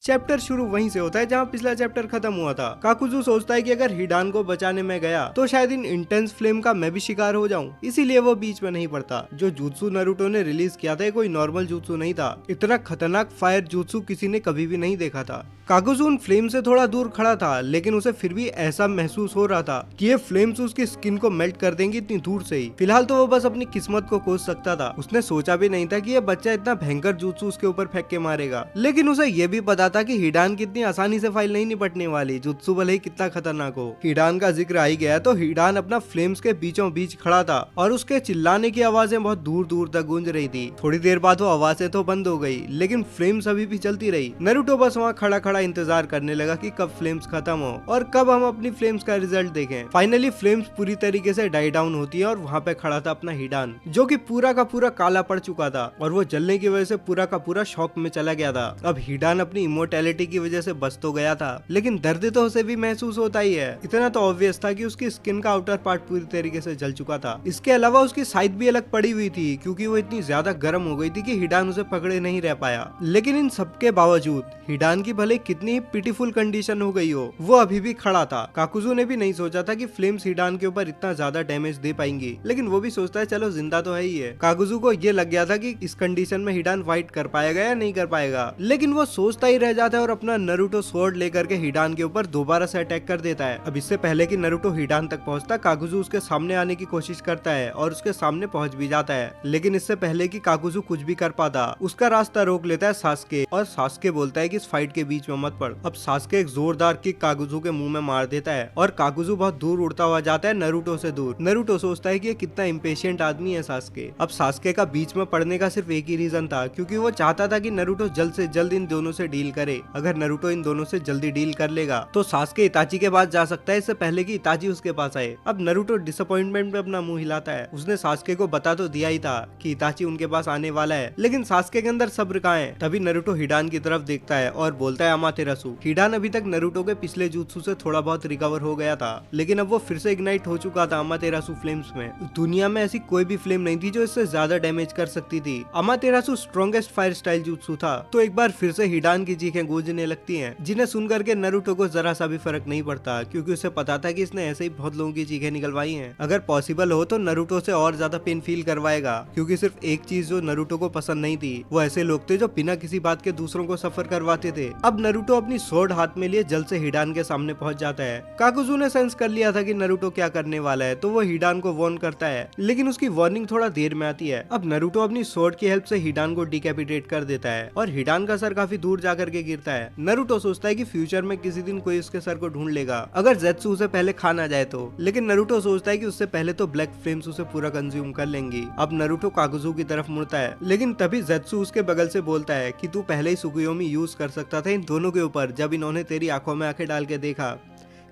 Chapter शुरू वहीं से होता है जहां पिछला चैप्टर खत्म हुआ था। काकुजू सोचता है कि अगर हिडान को बचाने में गया तो शायद इन इंटेंस फ्लेम का मैं भी शिकार हो जाऊं, इसीलिए वो बीच में नहीं पड़ता। जो jutsu नारुतो ने रिलीज किया था कोई नॉर्मल jutsu नहीं था। इतना खतरनाक फायर jutsu किसी ने कभी भी नहीं देखा था। काकुजू उन फ्लेम से थोड़ा दूर खड़ा था, लेकिन उसे फिर भी ऐसा महसूस हो रहा था कि ये फ्लेम्स उसकी स्किन को मेल्ट कर देंगी इतनी दूर से ही। फिलहाल तो वो बस अपनी किस्मत को कोस सकता था। उसने सोचा भी नहीं था कि ये बच्चा इतना भयंकर jutsu उसके ऊपर फेंक के मारेगा, लेकिन उसे ये भी पता था कि हिडान कितनी आसानी से फाइल नहीं निपटने वाली, जुत्सु भले ही कितना खतरनाक हो। हिडान का जिक्र आ ही गया तो हिडान अपना फ्लेम्स के बीचों बीच खड़ा था और उसके चिल्लाने की आवाजें बहुत दूर दूर तक गूंज रही थी। थोड़ी देर बाद वो आवाजें तो बंद हो गई, लेकिन फ्लेम्स अभी भी चलती रही। नारुतो बस वहाँ खड़ा खड़ा इंतजार करने लगा कि कब फ्लेम्स खत्म हो और कब हम अपनी फ्लेम्स का रिजल्ट देखें। फाइनली फ्लेम्स पूरी तरीके से डाई डाउन होती है और वहाँ पे खड़ा था अपना हिडान, जो कि पूरा का पूरा काला पड़ चुका था और वो जलने की वजह से पूरा का पूरा शॉक में चला गया था। अब हिडान अपनी इमोर्टैलिटी की वजह से बच तो गया था, लेकिन दर्द तो उसे भी महसूस होता ही है। इतना तो ऑब्वियस था कि उसकी स्किन का आउटर पार्ट पूरी तरीके से जल चुका था। इसके अलावा उसकी साइड भी अलग पड़ी हुई थी, क्योंकि वो इतनी ज्यादा गर्म हो गई थी कि हिडान उसे पकड़े नहीं रह पाया। लेकिन इन सबके बावजूद हिडान की भले कितनी ही पिटीफुल कंडीशन हो गई हो, वो अभी भी खड़ा था। काकुजू ने भी नहीं सोचा था कि फ्लेम्स हिडान के ऊपर इतना ज्यादा डैमेज दे पाएंगी, लेकिन वो भी सोचता है चलो जिंदा तो है ही है। काकुजू को ये लग गया था कि इस कंडीशन में हिडान फाइट कर पाएगा या नहीं कर पाएगा, लेकिन वो सोचता ही रह जाता है और अपना नारुतो स्वॉर्ड लेकर के हिडान के ऊपर दोबारा से अटैक कर देता है। अब इससे पहले कि नारुतो हिडान तक पहुंचता, काकुजू उसके सामने आने की कोशिश करता है और उसके सामने पहुंच भी जाता है। लेकिन इससे पहले कि काकुजू कुछ भी कर पाता, उसका रास्ता रोक लेता है सास्के, और सास्के बोलता है कि इस फाइट के बीच में मत पड़। अब सास्के एक जोरदार किक काकुजू के मुंह में मार देता है और काकुजू बहुत दूर उड़ता हुआ जाता है नारुतो से दूर। नारुतो सोचता है कि ये कितना इम्पेशिएंट आदमी है सास्के। अब सास्के का बीच में पड़ने का सिर्फ एक ही रीजन था, क्योंकि वो चाहता था कि नारुतो जल्द से जल्द इन दोनों से डील करे। अगर नारुतो इन दोनों से जल्दी डील कर लेगा तो सास्के इताची के पास जा सकता है, इससे पहले कि इताची उसके पास आए। अब नारुतो डिसअपॉइंटमेंट में अपना मुंह हिलाता है। उसने सास्के को बता तो दिया ही था कि इताची उनके पास आने वाला है, लेकिन सास्के के अंदर सब्र कहाँ है। तभी नारुतो हिडान की तरफ देखता है और बोलता है अमातेरासु। हिडान अभी तक नारुतो के पिछले जुत्सु से थोड़ा बहुत रिकवर हो गया था, लेकिन अब वो फिर से इग्नाइट हो चुका था अमातेरासु फ्लेम्स में। दुनिया में ऐसी कोई भी फ्लेम नहीं थी जो इससे ज्यादा डैमेज कर सकती थी। अमातेरासु स्ट्रॉन्गेस्ट फायर स्टाइल जुत्सु था। तो एक बार फिर से हिडान की चीखें गूंजने लगती हैं, जिन्हें सुनकर के नारुतो को जरा सा भी फर्क नहीं पड़ता, क्योंकि उसे पता था कि इसने ऐसे ही बहुत लोगों की चीखें निकलवाई हैं। अगर पॉसिबल हो तो नारुतो से और ज्यादा पेन फील करवाएगा, क्योंकि सिर्फ एक चीज जो नारुतो को पसंद नहीं थी, वो ऐसे लोग थे जो बिना किसी बात के दूसरों को सफर करवाते थे। अब नारुतो अपनी स्वॉर्ड हाथ में लिए जल्द से हिडान के सामने पहुंच जाता है। काकुजू ने सेंस कर लिया था कि नारुतो क्या करने वाला है, तो वो हिडान को वार्न करता है, लेकिन उसकी वार्निंग थोड़ा देर में आती है। अब नारुतो अपनी स्वॉर्ड की हेल्प से हिडान को डिकैपिटेट कर देता है और हिडान का सर काफी दूर जाकर के गिरता है। नारुतो सोचता है कि फ्यूचर में किसी दिन कोई उसके सर को ढूंढ लेगा, अगर जेत्सु उसे पहले खा ना जाए तो। लेकिन नारुतो सोचता है कि उससे पहले तो ब्लैक फ्लेम्स उसे पूरा कंज्यूम कर लेंगी। अब नारुतो काकुजू की तरफ मुड़ता है, लेकिन तभी जेत्सु उसके बगल से बोलता है कि तू पहले ही सुकुयोमी यूज कर सकता था इन दोनों के ऊपर, जब इन्होंने तेरी आंखों में आंखें डाल के देखा,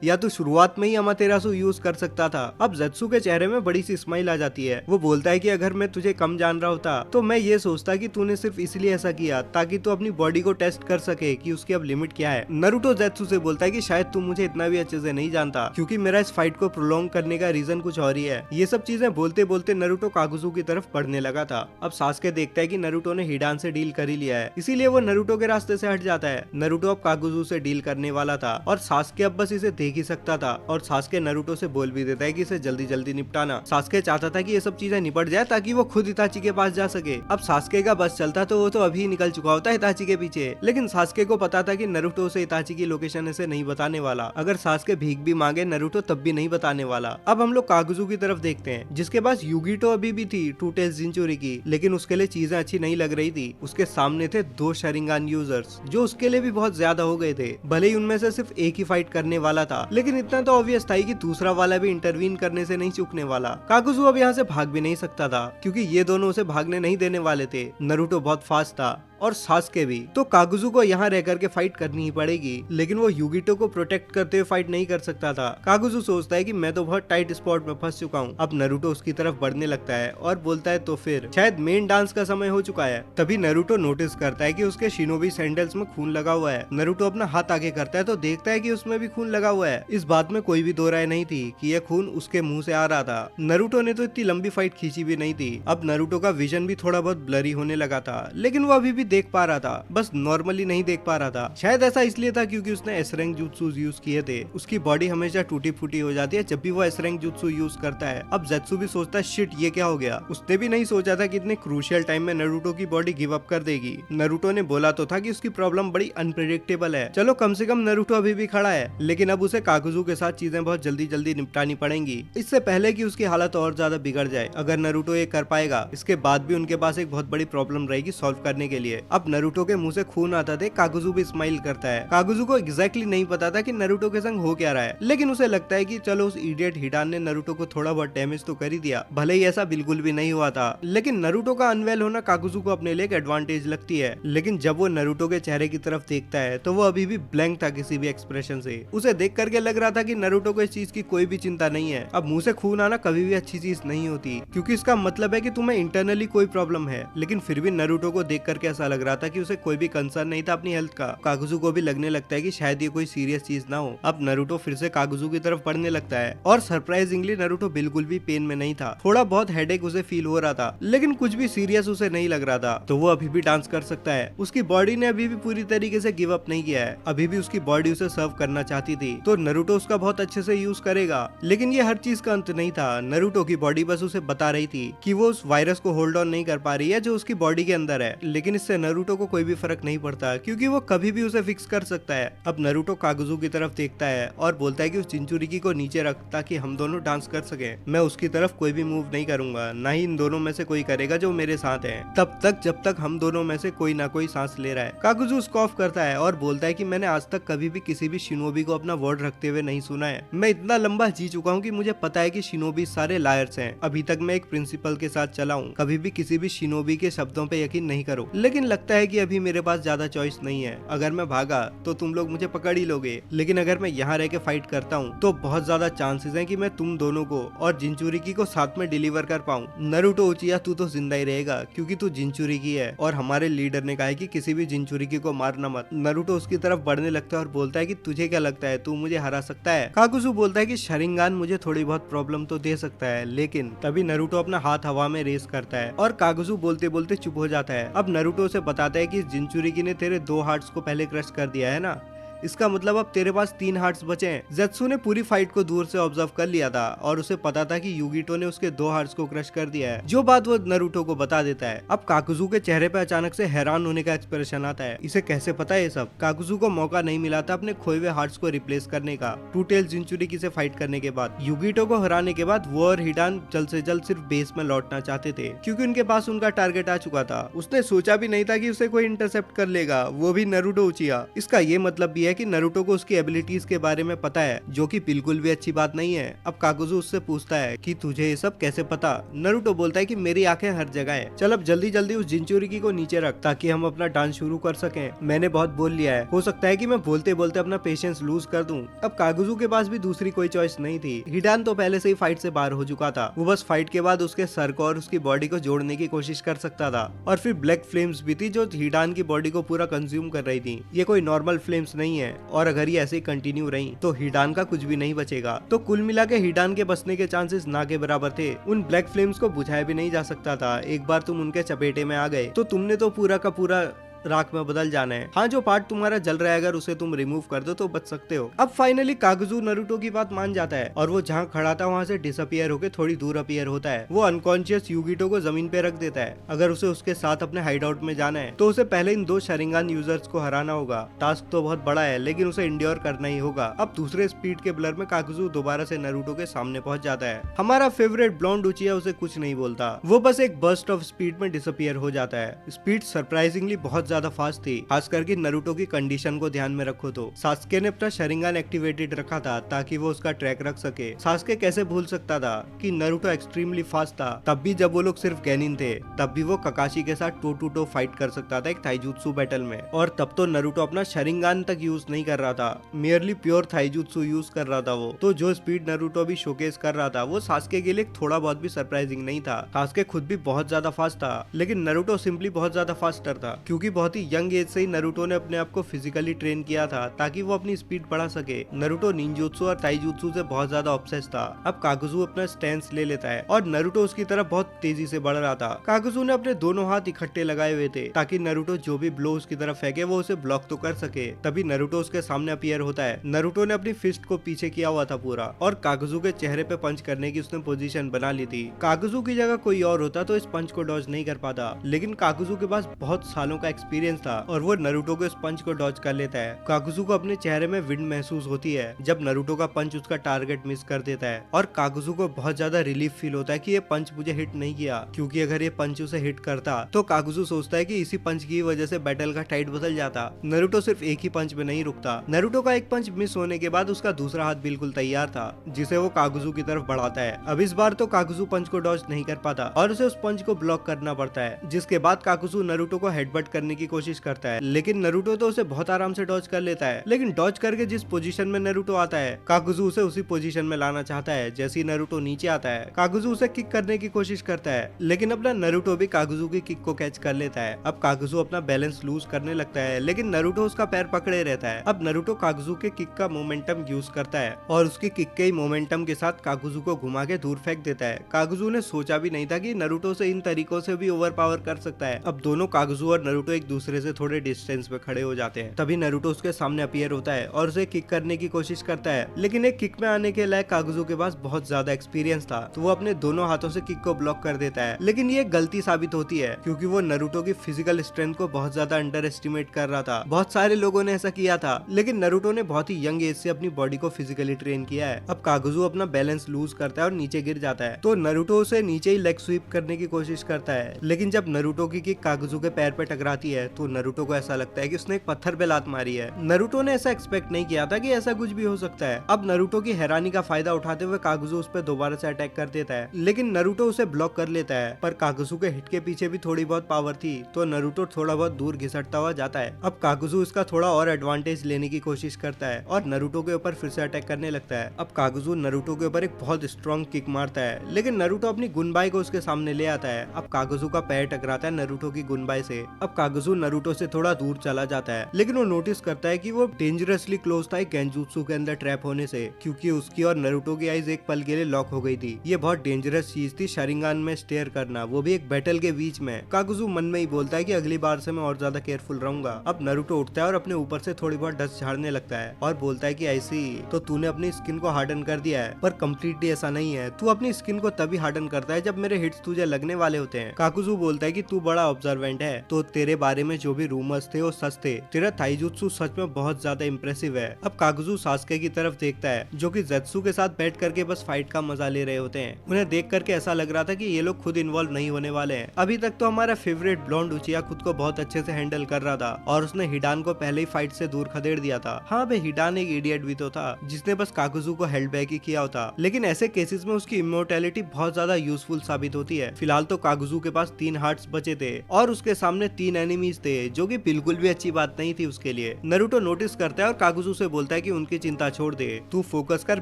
या तो शुरुआत में ही अमातेरासु यूज कर सकता था। अब जेत्सु के चेहरे में बड़ी सी स्माइल आ जाती है। वो बोलता है कि अगर मैं तुझे कम जान रहा होता तो मैं ये सोचता कि तूने सिर्फ इसलिए ऐसा किया ताकि तू अपनी बॉडी को टेस्ट कर सके कि उसकी अब लिमिट क्या है। नारुतो जेत्सु से बोलता है कि शायद तू मुझे इतना भी अच्छे से नहीं जानता, क्योंकि मेरा इस फाइट को प्रोलॉन्ग करने का रीजन कुछ और ही है। ये सब चीजें बोलते बोलते नारुतो काकुजू की तरफ बढ़ने लगा था। अब सास्के देखता है कि नारुतो ने हिडान से डील कर ही लिया है, इसीलिए वो नारुतो के रास्ते से हट जाता है। नारुतो अब काकुजू से डील करने वाला था और सास्के अब बस इसे देख ही सकता था, और सास्के नारुतो से बोल भी देता है कि इसे जल्दी जल्दी निपटाना। सास्के चाहता था कि ये सब चीजें निपट जाए ताकि वो खुद इताची के पास जा सके। अब सास्के का बस चलता तो वो तो अभी निकल चुका होता इताची के पीछे, लेकिन सास्के को पता था कि नारुतो उसे इताची की लोकेशन इसे नहीं बताने वाला। अगर सास्के भीख भी मांगे नारुतो तब भी नहीं बताने वाला। अब हम लोग काकुजू की तरफ देखते हैं, जिसके पास युगिटो अभी भी थी टू टेल्स जिंचुरी की, लेकिन उसके लिए चीजें अच्छी नहीं लग रही थी। उसके सामने थे 2 शरिंगान यूजर्स, जो उसके लिए भी बहुत ज्यादा हो गए थे। भले ही उनमें से सिर्फ एक ही फाइट करने वाला था, लेकिन इतना तो ऑब्वियस था कि दूसरा वाला भी इंटरवीन करने से नहीं चूकने वाला। काकुजू अब यहाँ से भाग भी नहीं सकता था, क्योंकि ये दोनों उसे भागने नहीं देने वाले थे। नारुतो बहुत फास्ट था और सास्के भी, तो काकुजू को यहाँ रह करके फाइट करनी ही पड़ेगी, लेकिन वो युगिटो को प्रोटेक्ट करते हुए फाइट नहीं कर सकता था। काकुजू सोचता है कि मैं तो बहुत टाइट स्पॉट में फंस चुका हूँ। अब नारुतो उसकी तरफ बढ़ने लगता है और बोलता है तो फिर शायद मेन डांस का समय हो चुका है। तभी नारुतो नोटिस करता है कि उसके शिनोबी सैंडल्स में खून लगा हुआ है। नारुतो अपना हाथ आगे करता है तो देखता है कि उसमें भी खून लगा हुआ है। इस बात में कोई भी दो राय नहीं थी कि यह खून उसके मुंह से आ रहा था। नारुतो ने तो इतनी लंबी फाइट खींची भी नहीं थी। अब नारुतो का विजन भी थोड़ा बहुत ब्लरी होने लगा था, लेकिन वो अभी भी देख पा रहा था, बस नॉर्मली नहीं देख पा रहा था। शायद ऐसा इसलिए था क्योंकि उसने एस रैंक जुत्सु यूज किए थे। उसकी बॉडी हमेशा टूटी फूटी हो जाती है जब भी वो एस रैंक जुत्सु यूज करता है। अब ज़ेत्सु भी सोचता है शिट ये क्या हो गया। उसने भी नहीं सोचा था कि इतने क्रूशियल टाइम में नारुतो की बॉडी गिव अप कर देगी। नारुतो ने बोला तो था कि उसकी प्रॉब्लम बड़ी अनप्रेडिक्टेबल है। चलो कम से कम नारुतो अभी भी खड़ा है, लेकिन अब उसे काकुजू के साथ चीजें बहुत जल्दी जल्दी निपटानी पड़ेंगी, इससे पहले कि उसकी हालत और ज्यादा बिगड़ जाए। अगर नारुतो ये कर पाएगा, इसके बाद भी उनके पास एक बहुत बड़ी प्रॉब्लम रहेगी सॉल्व करने के लिए। अब नारुतो के मुंह से खून आता थे, काकुजू भी स्माइल करता है। काकुजू को एग्जैक्टली नहीं पता था कि नारुतो के संग हो क्या रहा है, लेकिन उसे लगता है कि चलो उस इडियट हिडान ने नारुतो को थोड़ा बहुत डैमेज तो कर ही दिया, भले ही ऐसा बिल्कुल भी नहीं हुआ था। लेकिन नारुतो का अनवेल होना काकुजू को अपने लिए एक एडवांटेज लगती है। लेकिन जब वो नारुतो के चेहरे की तरफ देखता है तो वो अभी भी ब्लैंक था किसी भी एक्सप्रेशन से। उसे देख करके लग रहा था कि नारुतो को इस चीज की कोई भी चिंता नहीं है। अब मुंह से खून आना कभी भी अच्छी चीज नहीं होती, क्योंकि इसका मतलब है कि तुम्हें इंटरनली कोई प्रॉब्लम है। लेकिन फिर भी नारुतो को देख करके ऐसा लग रहा था कि उसे कोई भी कंसर्न नहीं था अपनी हेल्थ का। काकुजू को भी लगने लगता है कि शायद ये कोई सीरियस चीज ना हो। अब नारुतो फिर से काकुजू की तरफ बढ़ने लगता है और सरप्राइजिंगली नारुतो बिल्कुल भी पेन में नहीं था। थोड़ा बहुत हेडेक उसे फील हो रहा था, लेकिन कुछ भी सीरियस उसे नहीं लग रहा था, तो वो अभी भी डांस कर सकता है। उसकी बॉडी ने अभी भी पूरी तरीके से गिव अप नहीं किया है। अभी भी उसकी बॉडी उसे सर्व करना चाहती थी, तो नारुतो उसका बहुत अच्छे से यूज करेगा। लेकिन ये हर चीज का अंत नहीं था। नारुतो की बॉडी बस उसे बता रही थी कि वो उस वायरस को होल्ड ऑन नहीं कर पा रही है जो उसकी बॉडी के अंदर है। लेकिन इससे नारुतो को कोई भी फर्क नहीं पड़ता, क्योंकि वो कभी भी उसे फिक्स कर सकता है। अब नारुतो काकुजू की तरफ देखता है और बोलता है कि उस जिंचुरिकी को नीचे रख ताकि हम दोनों डांस कर सके। मैं उसकी तरफ कोई भी मूव नहीं करूंगा, ना ही इन दोनों में से कोई करेगा जो मेरे साथ है, तब तक जब तक हम दोनों में से कोई ना कोई सांस ले रहा है। काकुजू स्कॉफ करता है और बोलता है कि मैंने आज तक कभी भी किसी भी शिनोबी को अपना वर्ड रखते हुए नहीं सुना है। मैं इतना लंबा जी चुका हूँ कि मुझे पता है कि शिनोबी सारे लायर्स हैं। अभी तक मैं एक प्रिंसिपल के साथ चला हूँ, कभी भी किसी भी शिनोबी के शब्दों पे यकीन नहीं करो। लेकिन लगता है कि अभी मेरे पास ज्यादा चॉइस नहीं है। अगर मैं भागा तो तुम लोग मुझे पकड़ ही लोगे, लेकिन अगर मैं यहाँ रह के फाइट करता हूँ तो बहुत ज्यादा चांसेस हैं कि मैं तुम दोनों को और जिंचुरिकी को साथ में डिलीवर कर पाऊँ। नारुतो उचिया तू तो जिंदा ही रहेगा क्योंकि तू जिंचुरिकी है और हमारे लीडर ने कहा है कि किसी भी जिंचुरिकी को मारना मत। नारुतो उसकी तरफ बढ़ने लगता है और बोलता है कि तुझे क्या लगता है तू मुझे हरा सकता है। काकुजू बोलता है कि शरिंगान मुझे थोड़ी बहुत प्रॉब्लम तो दे सकता है, लेकिन तभी नारुतो अपना हाथ हवा में रेस करता है और काकुजू बोलते बोलते चुप हो जाता है। अब नारुतो उसे बताता है कि जिंचुरिकी ने तेरे 2 हार्ट्स को पहले क्रश कर दिया है ना, इसका मतलब अब तेरे पास 3 हार्ट्स बचे हैं। ज़ेत्सु ने पूरी फाइट को दूर से ऑब्जर्व कर लिया था और उसे पता था कि युगिटो ने उसके 2 हार्ट्स को क्रश कर दिया है, जो बात वो नारुतो को बता देता है। अब काकुजू के चेहरे पे अचानक से हैरान होने का एक्सप्रेशन आता है। इसे कैसे पता है ये सब? काकुजू को मौका नहीं मिला था अपने खोए हुए हार्ट्स को रिप्लेस करने का। टू टेल जिंचुरिकी से फाइट करने के बाद, युगिटो को हराने के बाद वो और हिडान जल्द से जल्द सिर्फ बेस में लौटना चाहते थे, क्योंकि उनके पास उनका टारगेट आ चुका था। उसने सोचा भी नहीं था कि उसे कोई इंटरसेप्ट कर लेगा, वो भी नारुतो उचिया। इसका ये मतलब भी है कि नारुतो को उसकी एबिलिटीज के बारे में पता है, जो कि बिल्कुल भी अच्छी बात नहीं है। अब काकुजू उससे पूछता है कि तुझे ये सब कैसे पता? नारुतो बोलता है कि मेरी आंखें हर जगह है। चल अब जल्दी जल्दी उस जिंचुरिकी को नीचे रख ताकि हम अपना डांस शुरू कर सकें। मैंने बहुत बोल लिया है, हो सकता है कि मैं बोलते बोलते अपना पेशेंस लूज कर दूं। अब काकुजू के पास भी दूसरी कोई चॉइस नहीं थी। हिडान तो पहले से ही फाइट से बाहर हो चुका था। वो बस फाइट के बाद उसके सर को और उसकी बॉडी को जोड़ने की कोशिश कर सकता था। और फिर ब्लैक फ्लेम्स भी थी जो हिडान की बॉडी को पूरा कंज्यूम कर रही थी। ये कोई नॉर्मल फ्लेम्स नहीं है, और अगर ये ऐसे ही कंटिन्यू रही तो हिडान का कुछ भी नहीं बचेगा। तो कुल मिला के हिडान के बचने के चांसेस ना के बराबर थे। उन ब्लैक फ्लेम्स को बुझाया भी नहीं जा सकता था। एक बार तुम उनके चपेटे में आ गए तो तुमने तो पूरा का पूरा राख में बदल जाना है। हाँ, जो पार्ट तुम्हारा जल रहा है अगर उसे तुम रिमूव कर दो तो बच सकते हो। अब फाइनली काकुजू नारुतो की बात मान जाता है और वो जहाँ खड़ा था वहाँ से डिसअपियर होकर थोड़ी दूर अपीयर होता है। वो अनकॉन्शियस युगिटो को जमीन पे रख देता है। अगर उसे उसके साथ अपने हाइड आउट में जाना है तो उसे पहले इन 2 शरिंगान यूजर्स को हराना होगा। टास्क तो बहुत बड़ा है, लेकिन उसे इंड्योर करना ही होगा। अब दूसरे स्पीड के ब्लर में काकुजू दोबारा से नारुतो के सामने पहुंच जाता है। हमारा फेवरेट ब्लॉन्ड उचिया उसे कुछ नहीं बोलता, वो बस एक बर्स्ट ऑफ स्पीड में डिसअपियर हो जाता है। स्पीड सरप्राइजिंगली बहुत ज्यादा फास्ट थी, खास करके नारुतो की कंडीशन को ध्यान में रखो तो। सास्के ने अपना शरिंगान एक्टिवेटेड रखा था ताकि वो उसका ट्रैक रख सके। सास्के कैसे भूल सकता था कि नारुतो एक्सट्रीमली फास्ट था, तब भी जब वो लोग सिर्फ गेनिन थे, तब भी वो ककाशी के साथ टो टू टो फाइट कर सकता था एक थाईजुत्सु बैटल में। और तब तो नारुतो अपना शरिंगान तक यूज नहीं कर रहा था, मियरली प्योर थाईजुत्सु यूज कर रहा था वो। तो जो स्पीड नारुतो भी शोकेस कर रहा था वो सास्के के लिए थोड़ा बहुत भी सरप्राइजिंग नहीं था। सास्के खुद भी बहुत ज्यादा फास्ट था, लेकिन नारुतो सिंपली बहुत ज्यादा फास्टर था, क्योंकि बहुत ही यंग एज से ही नारुतो ने अपने आप को फिजिकली ट्रेन किया था ताकि वो अपनी स्पीड बढ़ा सके। नारुतो निंजुत्सु और ताईजुत्सु से बहुत ज्यादा ऑब्सेस था। अब कागुजू अपना स्टैंस ले लेता है और नारुतो उसकी तरफ बहुत तेजी से बढ़ रहा था। कागुजू ने अपने दोनों हाथ इकट्ठे लगाए हुए थे ताकि नारुतो जो भी ब्लो उसकी तरफ फेंके वो उसे ब्लॉक तो कर सके। तभी नारुतो उसके सामने अपीयर होता है। नारुतो ने अपनी फिस्ट को पीछे किया हुआ था पूरा और कागुजू के चेहरे पे पंच करने की उसने पोजीशन बना ली थी। कागुजू की जगह कोई और होता तो इस पंच को डॉज नहीं कर पाता, लेकिन कागुजू के पास बहुत सालों का एक्सपीरियंस था और वो नारुतो को इस पंच को डॉज कर लेता है। कागुजू को अपने चेहरे में विंड महसूस होती है जब नारुतो का पंच उसका टारगेट मिस कर देता है और कागुजू को बहुत ज्यादा रिलीफ फील होता है कि ये पंच मुझे हिट नहीं किया, क्योंकि अगर ये पंच उसे हिट करता तो कागुजू सोचता है कि इसी पंच की वजह से बैटल का टाइड बदल जाता। नारुतो सिर्फ एक ही पंच में नहीं रुकता। नारुतो का एक पंच मिस होने के बाद उसका दूसरा हाथ बिल्कुल तैयार था जिसे वो कागुजू की तरफ बढ़ाता है। अब इस बार तो कागुजू पंच को डॉज नहीं कर पाता और उसे उस पंच को ब्लॉक करना पड़ता है, जिसके बाद कागुजू नारुतो को हेडबट करने की कोशिश करता है, लेकिन नारुतो तो उसे बहुत आराम से डॉज कर लेता है। लेकिन डॉज करके जिस पोजीशन में नारुतो आता है कागुजू उसे उसी पोजीशन में लाना चाहता है। जैसे ही नारुतो नीचे आता है कागुजू उसे किक करने की कोशिश करता है, लेकिन अपना नारुतो भी कागुजू की किक को कैच कर लेता है। अब कागुजू अपना बैलेंस लूज करने लगता है, लेकिन नारुतो उसका पैर पकड़े रहता है। अब नारुतो कागुजू के किक का मोमेंटम यूज करता है और उसकी किक के मोमेंटम के साथ कागुजू को घुमा के दूर फेंक देता है। कागुजू ने सोचा भी नहीं था कि नारुतो से इन तरीकों से भी ओवर पावर कर सकता है। अब दोनों कागुजू और नारुतो एक दूसरे से थोड़े डिस्टेंस पे खड़े हो जाते हैं। तभी नारुतो उसके सामने अपीयर होता है और उसे किक करने की कोशिश करता है, लेकिन एक किक में आने के लायक कागुजू के पास बहुत ज्यादा एक्सपीरियंस था तो वो अपने दोनों हाथों से किक को ब्लॉक कर देता है। लेकिन ये गलती साबित होती है क्योंकि वो नारुतो की फिजिकल स्ट्रेंथ को बहुत ज्यादा अंडर एस्टिमेट कर रहा था। बहुत सारे लोगों ने ऐसा किया था, लेकिन नारुतो ने बहुत ही यंग एज से अपनी बॉडी को फिजिकली ट्रेन किया है। अब कागुजू अपना बैलेंस लूज करता है और नीचे गिर जाता है तो नारुतो उसे नीचे ही लेग स्वीप करने की कोशिश करता है, लेकिन जब नारुतो की किक कागुजू के पैर पे टकराती है तो नारुतो को ऐसा लगता है कि उसने एक पत्थर पे लात मारी है। नारुतो ने ऐसा एक्सपेक्ट नहीं किया था कि ऐसा कुछ भी हो सकता है। अब नारुतो की हैरानी का फायदा उठाते हुए कागुजू उस पर दोबारा से अटैक कर देता है, लेकिन नारुतो उसे ब्लॉक कर लेता है। पर कागुजू के हिट के पीछे भी थोड़ी बहुत पावर थी तो नारुतो थोड़ा बहुत दूर घिसटता हुआ जाता है। अब कागुजू इसका थोड़ा और एडवांटेज लेने की कोशिश करता है और नारुतो के ऊपर फिर से अटैक करने लगता है। अब कागुजू नारुतो के ऊपर एक बहुत स्ट्रॉन्ग किक मारता है, लेकिन नारुतो अपनी गुनबाई को उसके सामने ले आता है। अब कागुजू का पैर टकराता है नारुतो की गुनबाई से। अब कागुजू नारुतो से थोड़ा दूर चला जाता है, लेकिन वो नोटिस करता है कि वो डेंजरसली क्लोज था एक गेंजुत्सु के अंदर ट्रैप होने से, क्योंकि उसकी और नारुतो की आईज एक पल के लिए लॉक हो गई थी। ये बहुत डेंजरस चीज थी शारिंगान में स्टेयर करना, वो भी एक बैटल के बीच में। कागुजू मन में ही बोलता है कि अगली बार से मैं और ज्यादा केयरफुल रहूंगा। अब नारुतो उठता है और अपने ऊपर से थोड़ी बहुत डस्ट झाड़ने लगता है और बोलता है कि ऐसी तो तूने अपनी स्किन को हार्डन कर दिया है, पर कम्प्लीटली ऐसा नहीं है। तू अपनी स्किन को तभी हार्डन करता है जब मेरे हिट्स तुझे लगने वाले होते हैं। कागुजू बोलता है कि तू बड़ा ऑब्जर्वेंट है, तो तेरे बारे में जो भी रूमर्स थे वो सच थे। तेरा ताईजुत्सु सच में बहुत ज्यादा इंप्रेसिव है। अब कागुजू सास्के की तरफ देखता है जो कि ज़ेत्सु के साथ बैठ करके बस फाइट का मजा ले रहे होते हैं। उन्हें देख करके ऐसा लग रहा था कि ये लोग खुद इन्वॉल्व नहीं होने वाले हैं। अभी तक तो हमारा फेवरेट ब्लॉन्ड उचिया खुद को बहुत अच्छे से हैंडल कर रहा था और उसने हिडान को पहले ही फाइट से दूर खदेड़ दिया था। हाँ भाई, हिडान एक इडियट भी तो था जिसने बस कागुजू को हेल्ड बैक ही किया होता, लेकिन ऐसे केसेस में उसकी इमोर्टैलिटी बहुत ज्यादा यूजफुल साबित होती है। फिलहाल तो कागुजू के पास 3 हार्ट्स बचे थे और उसके सामने 3 एनिमीज थे, जो कि बिल्कुल भी अच्छी बात नहीं थी उसके लिए। नारुतो नोटिस करता है और कागुजू से बोलता है कि उनकी चिंता छोड़ दे, तू फोकस कर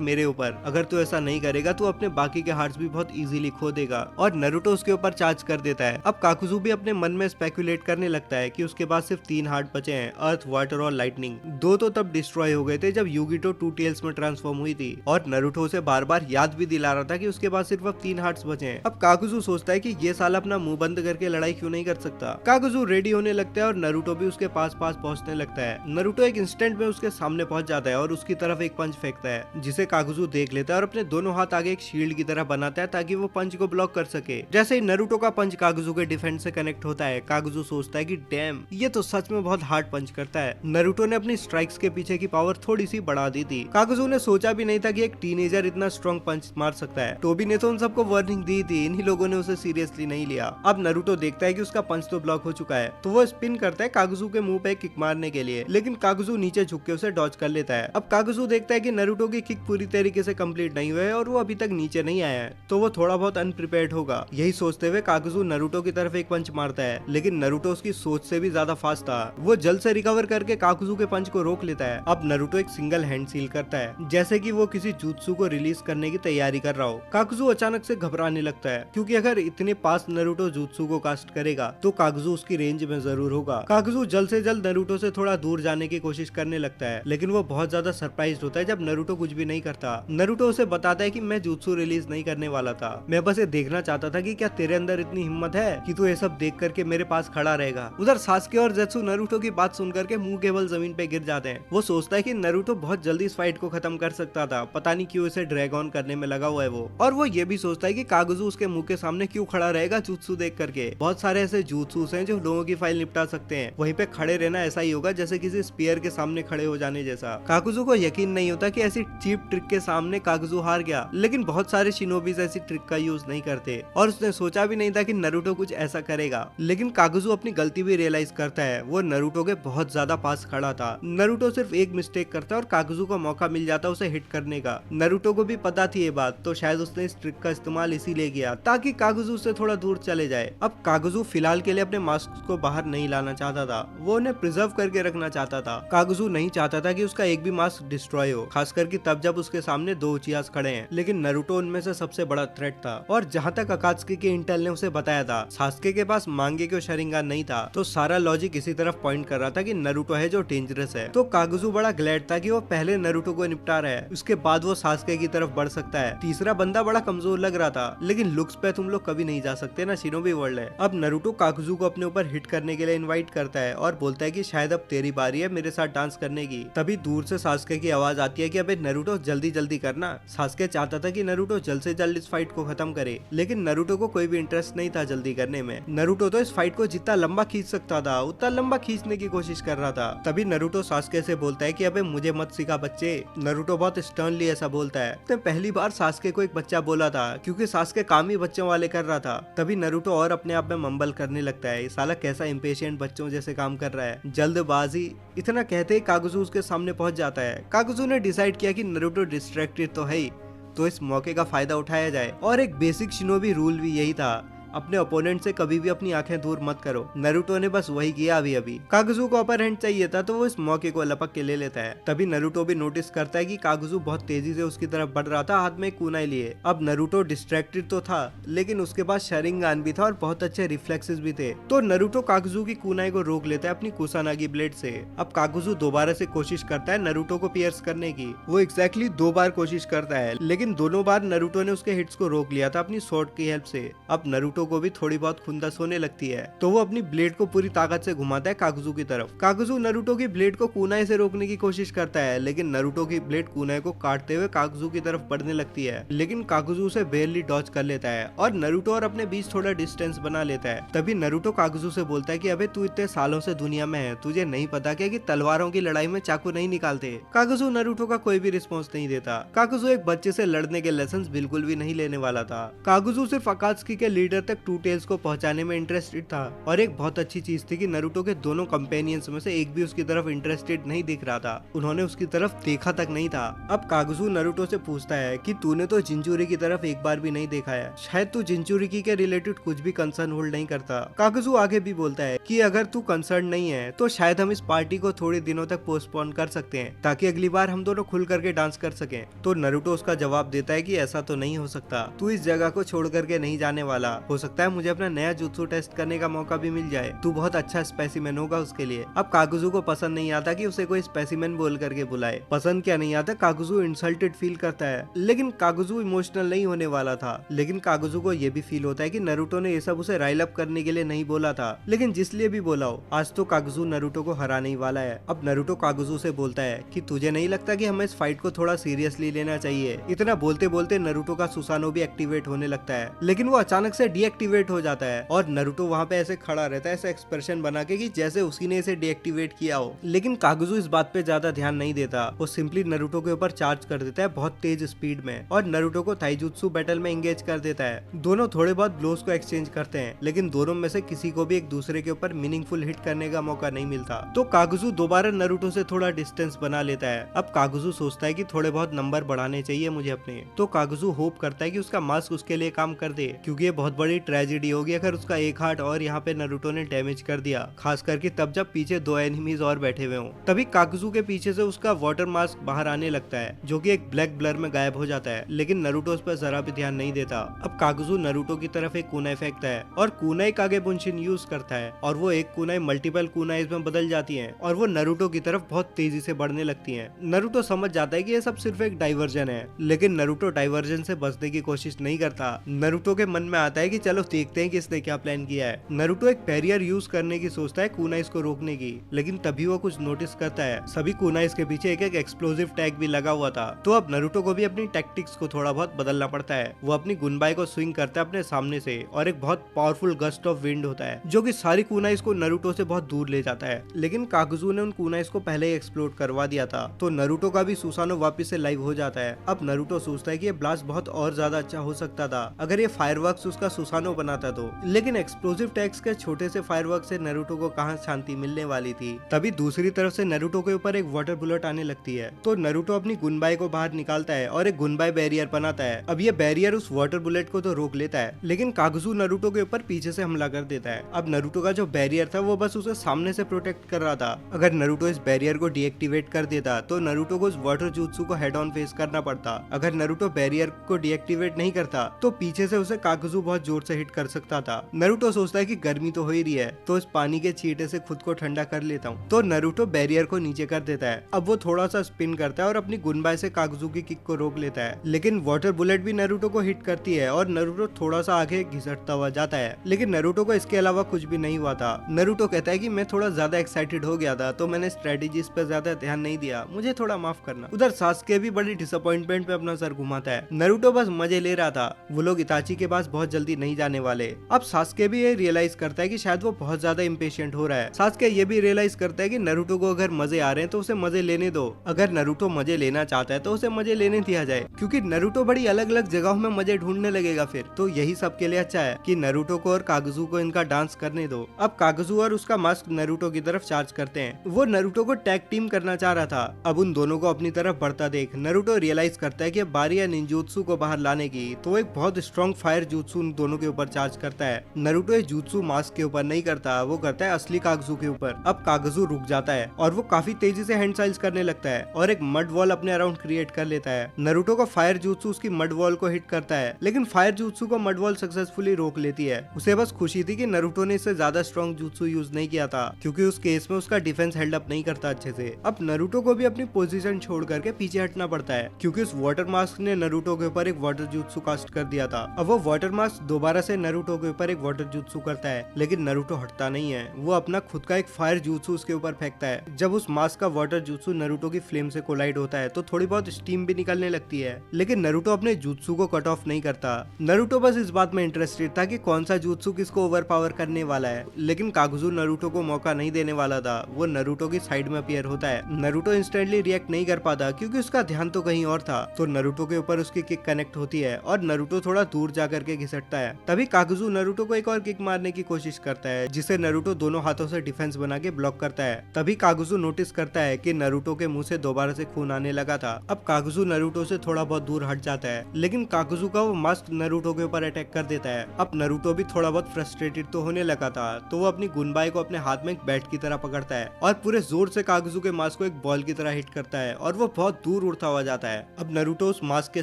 मेरे ऊपर। अगर तू ऐसा नहीं करेगा तो अपने बाकी के हार्ट्स भी बहुत इजीली खो देगा। और नारुतो उसके ऊपर चार्ज कर देता है। अब कागुजू भी अपने मन में स्पेकुलेट करने लगता है कि उसके पास सिर्फ 3 हार्ट बचे हैं, अर्थ, वाटर और लाइटनिंग। 2 तो तब डिस्ट्रॉय हो गए थे जब यूगिटो 2 टेल्स में ट्रांसफॉर्म हुई थी और नारुतो उसे बार बार याद भी दिला रहा था कि उसके पास सिर्फ अब 3 हार्ट्स बचे हैं। अब कागुजू सोचता है कि ये साला अपना मुंह बंद करके लड़ाई क्यों नहीं कर सकता। कागुजू रेडी होने लगता है और नारुतो भी उसके पास पहुंचने लगता है। नारुतो एक इंस्टेंट में उसके सामने पहुंच जाता है और उसकी तरफ एक पंच फेंकता है, जिसे कागुजू देख लेता है और अपने दोनों हाथ आगे एक शील्ड की तरह बनाता है ताकि वो पंच को ब्लॉक कर सके। जैसे ही नारुतो का पंच कागुजू के डिफेंस से कनेक्ट होता है, कागुजू सोचता है कि डैम, ये तो सच में बहुत हार्ड पंच करता है। नारुतो ने अपनी स्ट्राइक्स के पीछे की पावर थोड़ी सी बढ़ा दी थी। कागुजू ने सोचा भी नहीं था कि एक टीनेजर इतना स्ट्रॉन्ग पंच मार सकता है। टोबी ने तो उन सबको वार्निंग दी थी, इन्हीं लोगों ने उसे सीरियसली नहीं लिया। अब नारुतो देखता है कि उसका पंच तो ब्लॉक हो चुका है, तो वो स्पिन करता है कागुजू के मुंह पे किक मारने के लिए, लेकिन कागुजू नीचे झुक के उसे डॉज कर लेता है। अब कागुजू देखता है कि नारुतो की किक पूरी तरीके से कंप्लीट नहीं हुई है और वो अभी तक नीचे नहीं आया है, तो वो थोड़ा बहुत अनप्रिपेयर्ड होगा। यही सोचते हुए कागुजू नारुतो की तरफ एक पंच मारता है, लेकिन नारुतो उसकी सोच से भी ज्यादा फास्ट था। वो जल्द से रिकवर करके कागुजू के पंच को रोक लेता है। अब नारुतो एक सिंगल हैंड सील करता है, जैसे कि वो किसी जुत्सु को रिलीज करने की तैयारी कर रहा हो। कागुजू अचानक से घबराने लगता है, क्योंकि अगर इतने पास नारुतो जुत्सु को कास्ट करेगा तो कागुजू उसकी रेंज में जरूर होगा। कागुजू जल्द से जल्द नरूटो से थोड़ा दूर जाने की कोशिश करने लगता है, लेकिन वो बहुत ज्यादा सरप्राइज होता है जब नरूटो कुछ भी नहीं करता। नरूटो उसे बताता है कि मैं जुत्सु रिलीज नहीं करने वाला था, मैं बस ये देखना चाहता था कि क्या तेरे अंदर इतनी हिम्मत है कि तू ये सब देख करके मेरे पास खड़ा रहेगा। उधर सास्के और जेत्सु नरूटो की बात सुन करके मुंह केवल जमीन पे गिर जाते हैं। वो सोचता है कि नरूटो बहुत जल्दी इस फाइट को खत्म कर सकता था, पता नहीं क्यों इसे ड्रैग ऑन करने में लगा हुआ है वो। और वो ये भी सोचता है कि कागुजू उसके मुंह के सामने क्यों खड़ा रहेगा जुत्सु देख करके। बहुत सारे ऐसे जुत्सुस हैं जो लोगों की फाइल निपटा सकते हैं, वहीं पे खड़े रहना ऐसा ही होगा जैसे किसी स्पीयर के सामने खड़े हो जाने जैसा। कागुजू को यकीन नहीं होता कि ऐसी चीप ट्रिक के सामने कागुजू हार गया, लेकिन बहुत सारे शिनोबीज ऐसी ट्रिक का यूज नहीं करते और उसने सोचा भी नहीं था कि नरूटो कुछ ऐसा करेगा। लेकिन कागुजू अपनी गलती भी रियलाइज करता है, वो नरूटो के बहुत ज्यादा पास खड़ा था। नरूटो सिर्फ एक मिस्टेक करता है और कागुजू को मौका मिल जाता उसे हिट करने का। नरूटो को भी पता थी ये बात, तो शायद उसने इस ट्रिक का इस्तेमाल इसीलिए किया ताकि कागुजू से थोड़ा दूर चले जाए। अब कागुजू फिलहाल के लिए अपने मास्क को बाहर नहीं लाना चाहता था, वो उन्हें प्रिजर्व करके रखना चाहता था। कागुजू नहीं चाहता था कि उसका एक भी मास्क डिस्ट्रॉय हो, खासकर कि तब जब उसके सामने दो उचियास खड़े हैं। लेकिन नरूटो उनमें से सबसे बड़ा थ्रेट था और जहाँ तक अकात्सुकी के इंटेल ने उसे बताया था सास्के के पास मांगे क्यों शरिंगान नहीं था, तो सारा लॉजिक इसी तरफ पॉइंट कर रहा था कि नरूटो है जो डेंजरस है। तो कागुजू बड़ा ग्लैड था कि वो पहले नरूटो को निपटा रहा है, उसके बाद वो सास्के की तरफ बढ़ सकता है। तीसरा बंदा बड़ा कमजोर लग रहा था, लेकिन लुक्स पे तुम लोग कभी नहीं जा सकते ना, शिनोबी वर्ल्ड है। अब नरूटो कागुजू को अपने ऊपर हिट करने के लिए इनवाइट करता है और बोलता है कि शायद अब तेरी बारी है मेरे साथ डांस करने की। तभी दूर से सास्के की आवाज आती है कि अबे नरूटो जल्दी जल्दी करना। सास्के चाहता था कि नरूटो जल्द से जल्द इस फाइट को खत्म करे, लेकिन नरूटो को कोई भी इंटरेस्ट नहीं था जल्दी करने में। नरूटो तो इस फाइट को जितना लंबा खींच सकता था उतना लंबा खींचने की कोशिश कर रहा था। तभी नरूटो सास्के से बोलता है कि अबे मुझे मत सिखा बच्चे। नरूटो बहुत स्टर्नली ऐसा बोलता है। तो पहली बार सास्के को एक बच्चा बोला था क्योंकि सास्के काम ही बच्चों वाले कर रहा था। तभी नरूटो और अपने आप में मंबल करने लगता है, साला कैसा इम्पेशेंट बच्चों जैसे काम कर रहा है, जल्दबाजी। इतना कहते ही कागुजू उसके सामने पहुंच जाता है। कागुजू ने डिसाइड किया कि नरूटो डिस्ट्रैक्टेड तो है ही, तो इस मौके का फायदा उठाया जाए। और एक बेसिक शिनोबी रूल भी यही था, अपने ओपोनेंट से कभी भी अपनी आंखें दूर मत करो। नरूटो ने बस वही किया अभी अभी। कागुजू को अपर हैंड चाहिए था तो वो इस मौके को लपक के ले लेता है। तभी नरूटो भी नोटिस करता है कि कागुजू बहुत तेजी से उसकी तरफ बढ़ रहा था, हाथ में कुनाई लिए। अब नरूटो डिस्ट्रैक्टेड तो था, लेकिन उसके पास शरिंगान भी था और बहुत अच्छे रिफ्लेक्सेस भी थे। तो नरूटो कागुजू की कुनाई को रोक लेता है अपनी कुसानागी ब्लेड से। अब कागुजू दोबारा से कोशिश करता है नरूटो को पियर्स करने की। वो एग्जैक्टली 2 बार कोशिश करता है, लेकिन दोनों बार नरूटो ने उसके हिट्स को रोक लिया था अपनी स्वॉर्ड की हेल्प से। अब नरूटो को भी थोड़ी बहुत खुंदस होने लगती है, तो वो अपनी ब्लेड को पूरी ताकत से घुमाता है कागुजू की तरफ। कागुजू नरूटो की ब्लेड को कुनाई से रोकने की कोशिश करता है, लेकिन नरूटो की ब्लेड कुनाई को काटते हुए कागुजू की तरफ बढ़ने लगती है। लेकिन कागुजू उसे बेयरली डॉज कर लेता है और नरूटो और अपने बीच थोड़ा डिस्टेंस बना लेता है। तभी नरूटो कागुजू से बोलता है कि अबे तू इतने सालों से दुनिया में है, तुझे नहीं पता क्या कि तलवारों की लड़ाई में चाकू नहीं निकालते। कागुजू नरूटो का कोई भी रिस्पॉन्स नहीं देता। कागुजू एक बच्चे से लड़ने के लेसन बिल्कुल भी नहीं लेने वाला था। कागुजू सिर्फ अकात्सुकी के लीडर तक टू टेल्स को पहुंचाने में इंटरेस्टेड था। और एक बहुत अच्छी चीज थी कि नरूटो के दोनों कंपेनियंस में से एक भी उसकी तरफ इंटरेस्टेड नहीं दिख रहा था, उन्होंने उसकी तरफ देखा तक नहीं था। अब कागुजू नरूटो से पूछता है कि तूने तो जिंचुरिकी की तरफ एक बार भी नहीं देखा है, शायद तू जिंचुरिकी के रिलेटेड कुछ भी कंसर्न होल्ड नहीं करता। कागुजू आगे भी बोलता है कि अगर तू कंसर्न नहीं है तो शायद हम इस पार्टी को थोड़े दिनों तक पोस्टपोन कर सकते हैं ताकि अगली बार हम दोनों खुल करके डांस कर सकें। तो नरूटो उसका जवाब देता है कि ऐसा तो नहीं हो सकता, तू इस जगह को छोड़ करके नहीं जाने वाला, हो सकता है मुझे अपना नया जुत्सु टेस्ट करने का मौका भी मिल जाए, तू बहुत अच्छा स्पेसिमेन होगा उसके लिए। अब कागुजू को पसंद नहीं आता कि उसे कोई स्पेसिमेन बोल करके बुलाए। पसंद क्या नहीं आता, कागुजू इंसल्टेड फील करता है, लेकिन कागुजू इमोशनल नहीं होने वाला था। लेकिन कागुजू को यह भी फील होता है कि नरूटो ने ये सब उसे राइल अप करने के लिए नहीं बोला था, लेकिन जिस लिए भी बोला हो, आज तो कागुजू नरूटो को हराने ही वाला है। अब नरूटो कागुजू से बोलता है कि तुझे नहीं लगता कि हमें इस फाइट को थोड़ा सीरियसली लेना चाहिए। इतना बोलते बोलते नरूटो का सुसानो भी एक्टिवेट होने लगता है, लेकिन वो अचानक से डीएक्टिवेट हो जाता है और नरूटो वहाँ पे ऐसे खड़ा रहता है, ऐसा एक्सप्रेशन बना के कि जैसे उसी ने इसे डीएक्टिवेट किया हो। लेकिन कागुजू इस बात पे ज्यादा ध्यान नहीं देता, वो सिंपली नरूटो के ऊपर चार्ज कर देता है बहुत तेज स्पीड में और नरूटो को ताइजुत्सु बैटल में एंगेज कर देता है। दोनों थोड़े बहुत ब्लोस को एक्सचेंज करते हैं, लेकिन दोनों में से किसी को भी एक दूसरे के ऊपर मीनिंगफुल हिट करने का मौका नहीं मिलता। तो कागुजू दोबारा नरूटो से थोड़ा डिस्टेंस बना लेता है। अब कागुजू सोचता है कि थोड़े बहुत नंबर बढ़ाने चाहिए मुझे अपने। तो कागुजू होप करता है कि उसका मास्क उसके लिए काम कर दे, क्योंकि ये बहुत बड़ी बड़ी ट्रेजेडी होगी अगर उसका एक हार्ट और यहाँ पे नारुतो ने डैमेज कर दिया, खास करके तब जब पीछे 2 एनिमीज और बैठे हुए हों। तभी काकुजू के पीछे से उसका वाटर मास्क बाहर आने लगता है जो कि एक ब्लैक ब्लर में गायब हो जाता है, लेकिन नारुतो उस पर जरा भी ध्यान नहीं देता। अब काकुजू नारुतो की तरफ एक कुनाई फेंकता है और कुनाई कागे बुंशिन यूज करता है और वो एक कुनाई मल्टीपल कुनाइज में बदल जाती है और वो नारुतो की तरफ बहुत तेजी से बढ़ने लगती है। नारुतो समझ जाता है कि ये सब सिर्फ एक डाइवर्जन है, लेकिन नारुतो डाइवर्जन से बचने की कोशिश नहीं करता। नारुतो के मन में आता है कि चलो देखते हैं कि इसने क्या प्लान किया है। नारुतो एक बैरियर यूज करने की सोचता है कुनाइज को रोकने की, लेकिन तभी वो कुछ नोटिस करता है सभी कुनाइज के पीछे एक एक्सप्लोसिव टैग भी लगा हुआ था। तो अब नारुतो को भी अपनी टैक्टिक्स को थोड़ा बहुत बदलना पड़ता है। वो अपनी गुनबाई को स्विंग करता है अपने सामने से और एक बहुत पावरफुल गस्ट ऑफ विंड होता है जो कि सारी कुनाइज को नारुतो से बहुत दूर ले जाता है, लेकिन काकुजू ने उन कुनाइज को पहले ही एक्सप्लोड करवा दिया था। तो नारुतो का भी सुसानो वापस से लाइव हो जाता है। अब नारुतो सोचता है कि ये ब्लास्ट बहुत और ज्यादा अच्छा हो सकता था अगर ये फायरवर्क्स उसका सुसानो बनाता तो, लेकिन एक्सप्लोसिव टैग्स के छोटे से फायरवर्क्स से नारुतो को कहां शांति मिलने वाली थी। तभी दूसरी तरफ से नारुतो के ऊपर एक वाटर बुलेट आने लगती है, तो नारुतो अपनी गुनबाई को बाहर निकालता है और एक गुनबाई बैरियर बनाता है। अब ये बैरियर उस वाटर बुलेट को तो रोक लेता है, लेकिन काकुजू नारुतो के ऊपर पीछे से हमला कर देता है। अब नारुतो का जो बैरियर था वो बस उसे सामने से प्रोटेक्ट कर रहा था। अगर नारुतो इस बैरियर को डीएक्टिवेट कर देता तो नारुतो को उस वाटर jutsu को हेड ऑन फेस करना पड़ता। अगर नारुतो बैरियर को डीएक्टिवेट नहीं करता तो पीछे से उसे काकुजू बहुत जोर से हिट कर सकता था। नारुतो सोचता है कि गर्मी तो हो ही रही है तो इस पानी के छींटे से खुद को ठंडा कर लेता हूँ, तो नारुतो बैरियर को नीचे कर देता है। अब वो थोड़ा सा स्पिन करता है और अपनी गुनबाई से काकुजू की किक को रोक लेता है, लेकिन वाटर बुलेट भी नारुतो को हिट करती है और नारुतो थोड़ा सा आगे घिसटता हुआ जाता है, लेकिन नारुतो को इसके अलावा कुछ भी नहीं हुआ था। नारुतो कहता है कि मैं थोड़ा ज्यादा एक्साइटेड हो गया था तो मैंने स्ट्रेटेजीज पे ज्यादा ध्यान नहीं दिया, मुझे थोड़ा माफ करना। उधर सास्के भी बड़ी डिसअपॉइंटमेंट पे अपना सर घुमाता है। नारुतो बस मजे ले रहा था, वो लोग इताची के पास बहुत जल्दी नहीं जाने वाले। अब सास्के भी ये रियलाइज करता है कि शायद वो बहुत ज्यादा इम्पेशेंट हो रहा है। सास्के ये भी रियलाइज करता है कि नारुतो को अगर मजे आ रहे हैं तो उसे मजे लेने दो, अगर नारुतो मजे लेना चाहता है तो उसे मजे लेने दिया जाए, क्योंकि नारुतो बड़ी अलग अलग जगहों में मजे ढूंढने लगेगा फिर तो यही सबके लिए अच्छा है कि नारुतो को और कागुजू को इनका डांस करने दो। अब कागुजू और उसका मास्क नारुतो की तरफ चार्ज करते हैं। वो नारुतो को टैग टीम करना चाह रहा था। अब उन दोनों को अपनी तरफ बढ़ता देख नारुतो रियलाइज करता है कि अब बारी है निंजुत्सु को बाहर लाने की, तो एक बहुत स्ट्रॉन्ग फायर जुत्सु उन दोनों के ऊपर चार्ज करता है। नारुतो ये जुत्सु मास्क के ऊपर नहीं करता, वो करता है असली कागुजू के ऊपर। अब कागुजू रुक जाता है और वो काफी तेजी से हैंड साइज करने लगता है और एक मड वॉल अपने अराउंड क्रिएट कर लेता है। नारुतो को फायर जुत्सु उसकी मड वॉल को हिट करता है, लेकिन फायर जुत्सु को मड वॉल सक्सेसफुली रोक लेती है। उसे बस खुशी थी कि नारुतो ने इससे ज्यादा स्ट्रॉन्ग जुत्सु यूज नहीं किया था, क्योंकि उस केस में उसका डिफेंस हेल्ड अप नहीं करता अच्छे से। अब नारुतो को भी अपनी पोजीशन छोड़ करके पीछे हटना पड़ता है, क्योंकि उस वाटर मास्क ने नारुतो के ऊपर एक वाटर जुत्सु कास्ट कर दिया था। अब वो वाटर मास्क दोबारा से नारुतो के ऊपर एक वाटर जुत्सु करता है, लेकिन नारुतो हटता नहीं है। वो अपना खुद का एक फायर जुत्सु उसके ऊपर फेंकता है। जब उस मास्क का वाटर जुत्सु नारुतो की फ्लेम से कोलाइड होता है तो थोड़ी बहुत स्टीम भी निकलने लगती है, लेकिन नारुतो अपने जुत्सु को कट ऑफ नहीं करता। नारुतो बस इस बात में इंटरेस्टेड था कि कौन सा जुत्सु किसको ओवरपावर करने वाला है, लेकिन कागुजू नारुतो को मौका नहीं देने वाला था। वो नारुतो की साइड में अपीयर होता है। नारुतो इंस्टेंटली रिएक्ट नहीं कर पाता क्योंकि उसका ध्यान तो कहीं और था। तो नारुतो के ऊपर उसकी किक कनेक्ट होती है और नारुतो थोड़ा दूर जाकर के घिसटता है। तभी कागुजू नारुतो को एक और किक मारने की कोशिश करता है, जिसे नारुतो दोनों हाथों से डिफेंस बना के ब्लॉक करता है। तभी कागुजू नोटिस करता है कि नारुतो के मुंह से दोबारा से खून आने लगा था। अब कागुजू नारुतो से थोड़ा बहुत दूर हट जाता है, लेकिन कागुजू का वो मास्क नारुतो के ऊपर अटैक कर देता है। अब नारुतो भी थोड़ा बहुत फ्रस्ट्रेटेड तो होने लगा था, तो वो अपनी गुनबाई को अपने हाथ में एक बैट की तरह पकड़ता है और पूरे जोर से कागुजू के मास्क को एक बॉल की तरह हिट करता है और वो बहुत दूर उड़ता हुआ जाता है। अब नारुतो उस मास्क के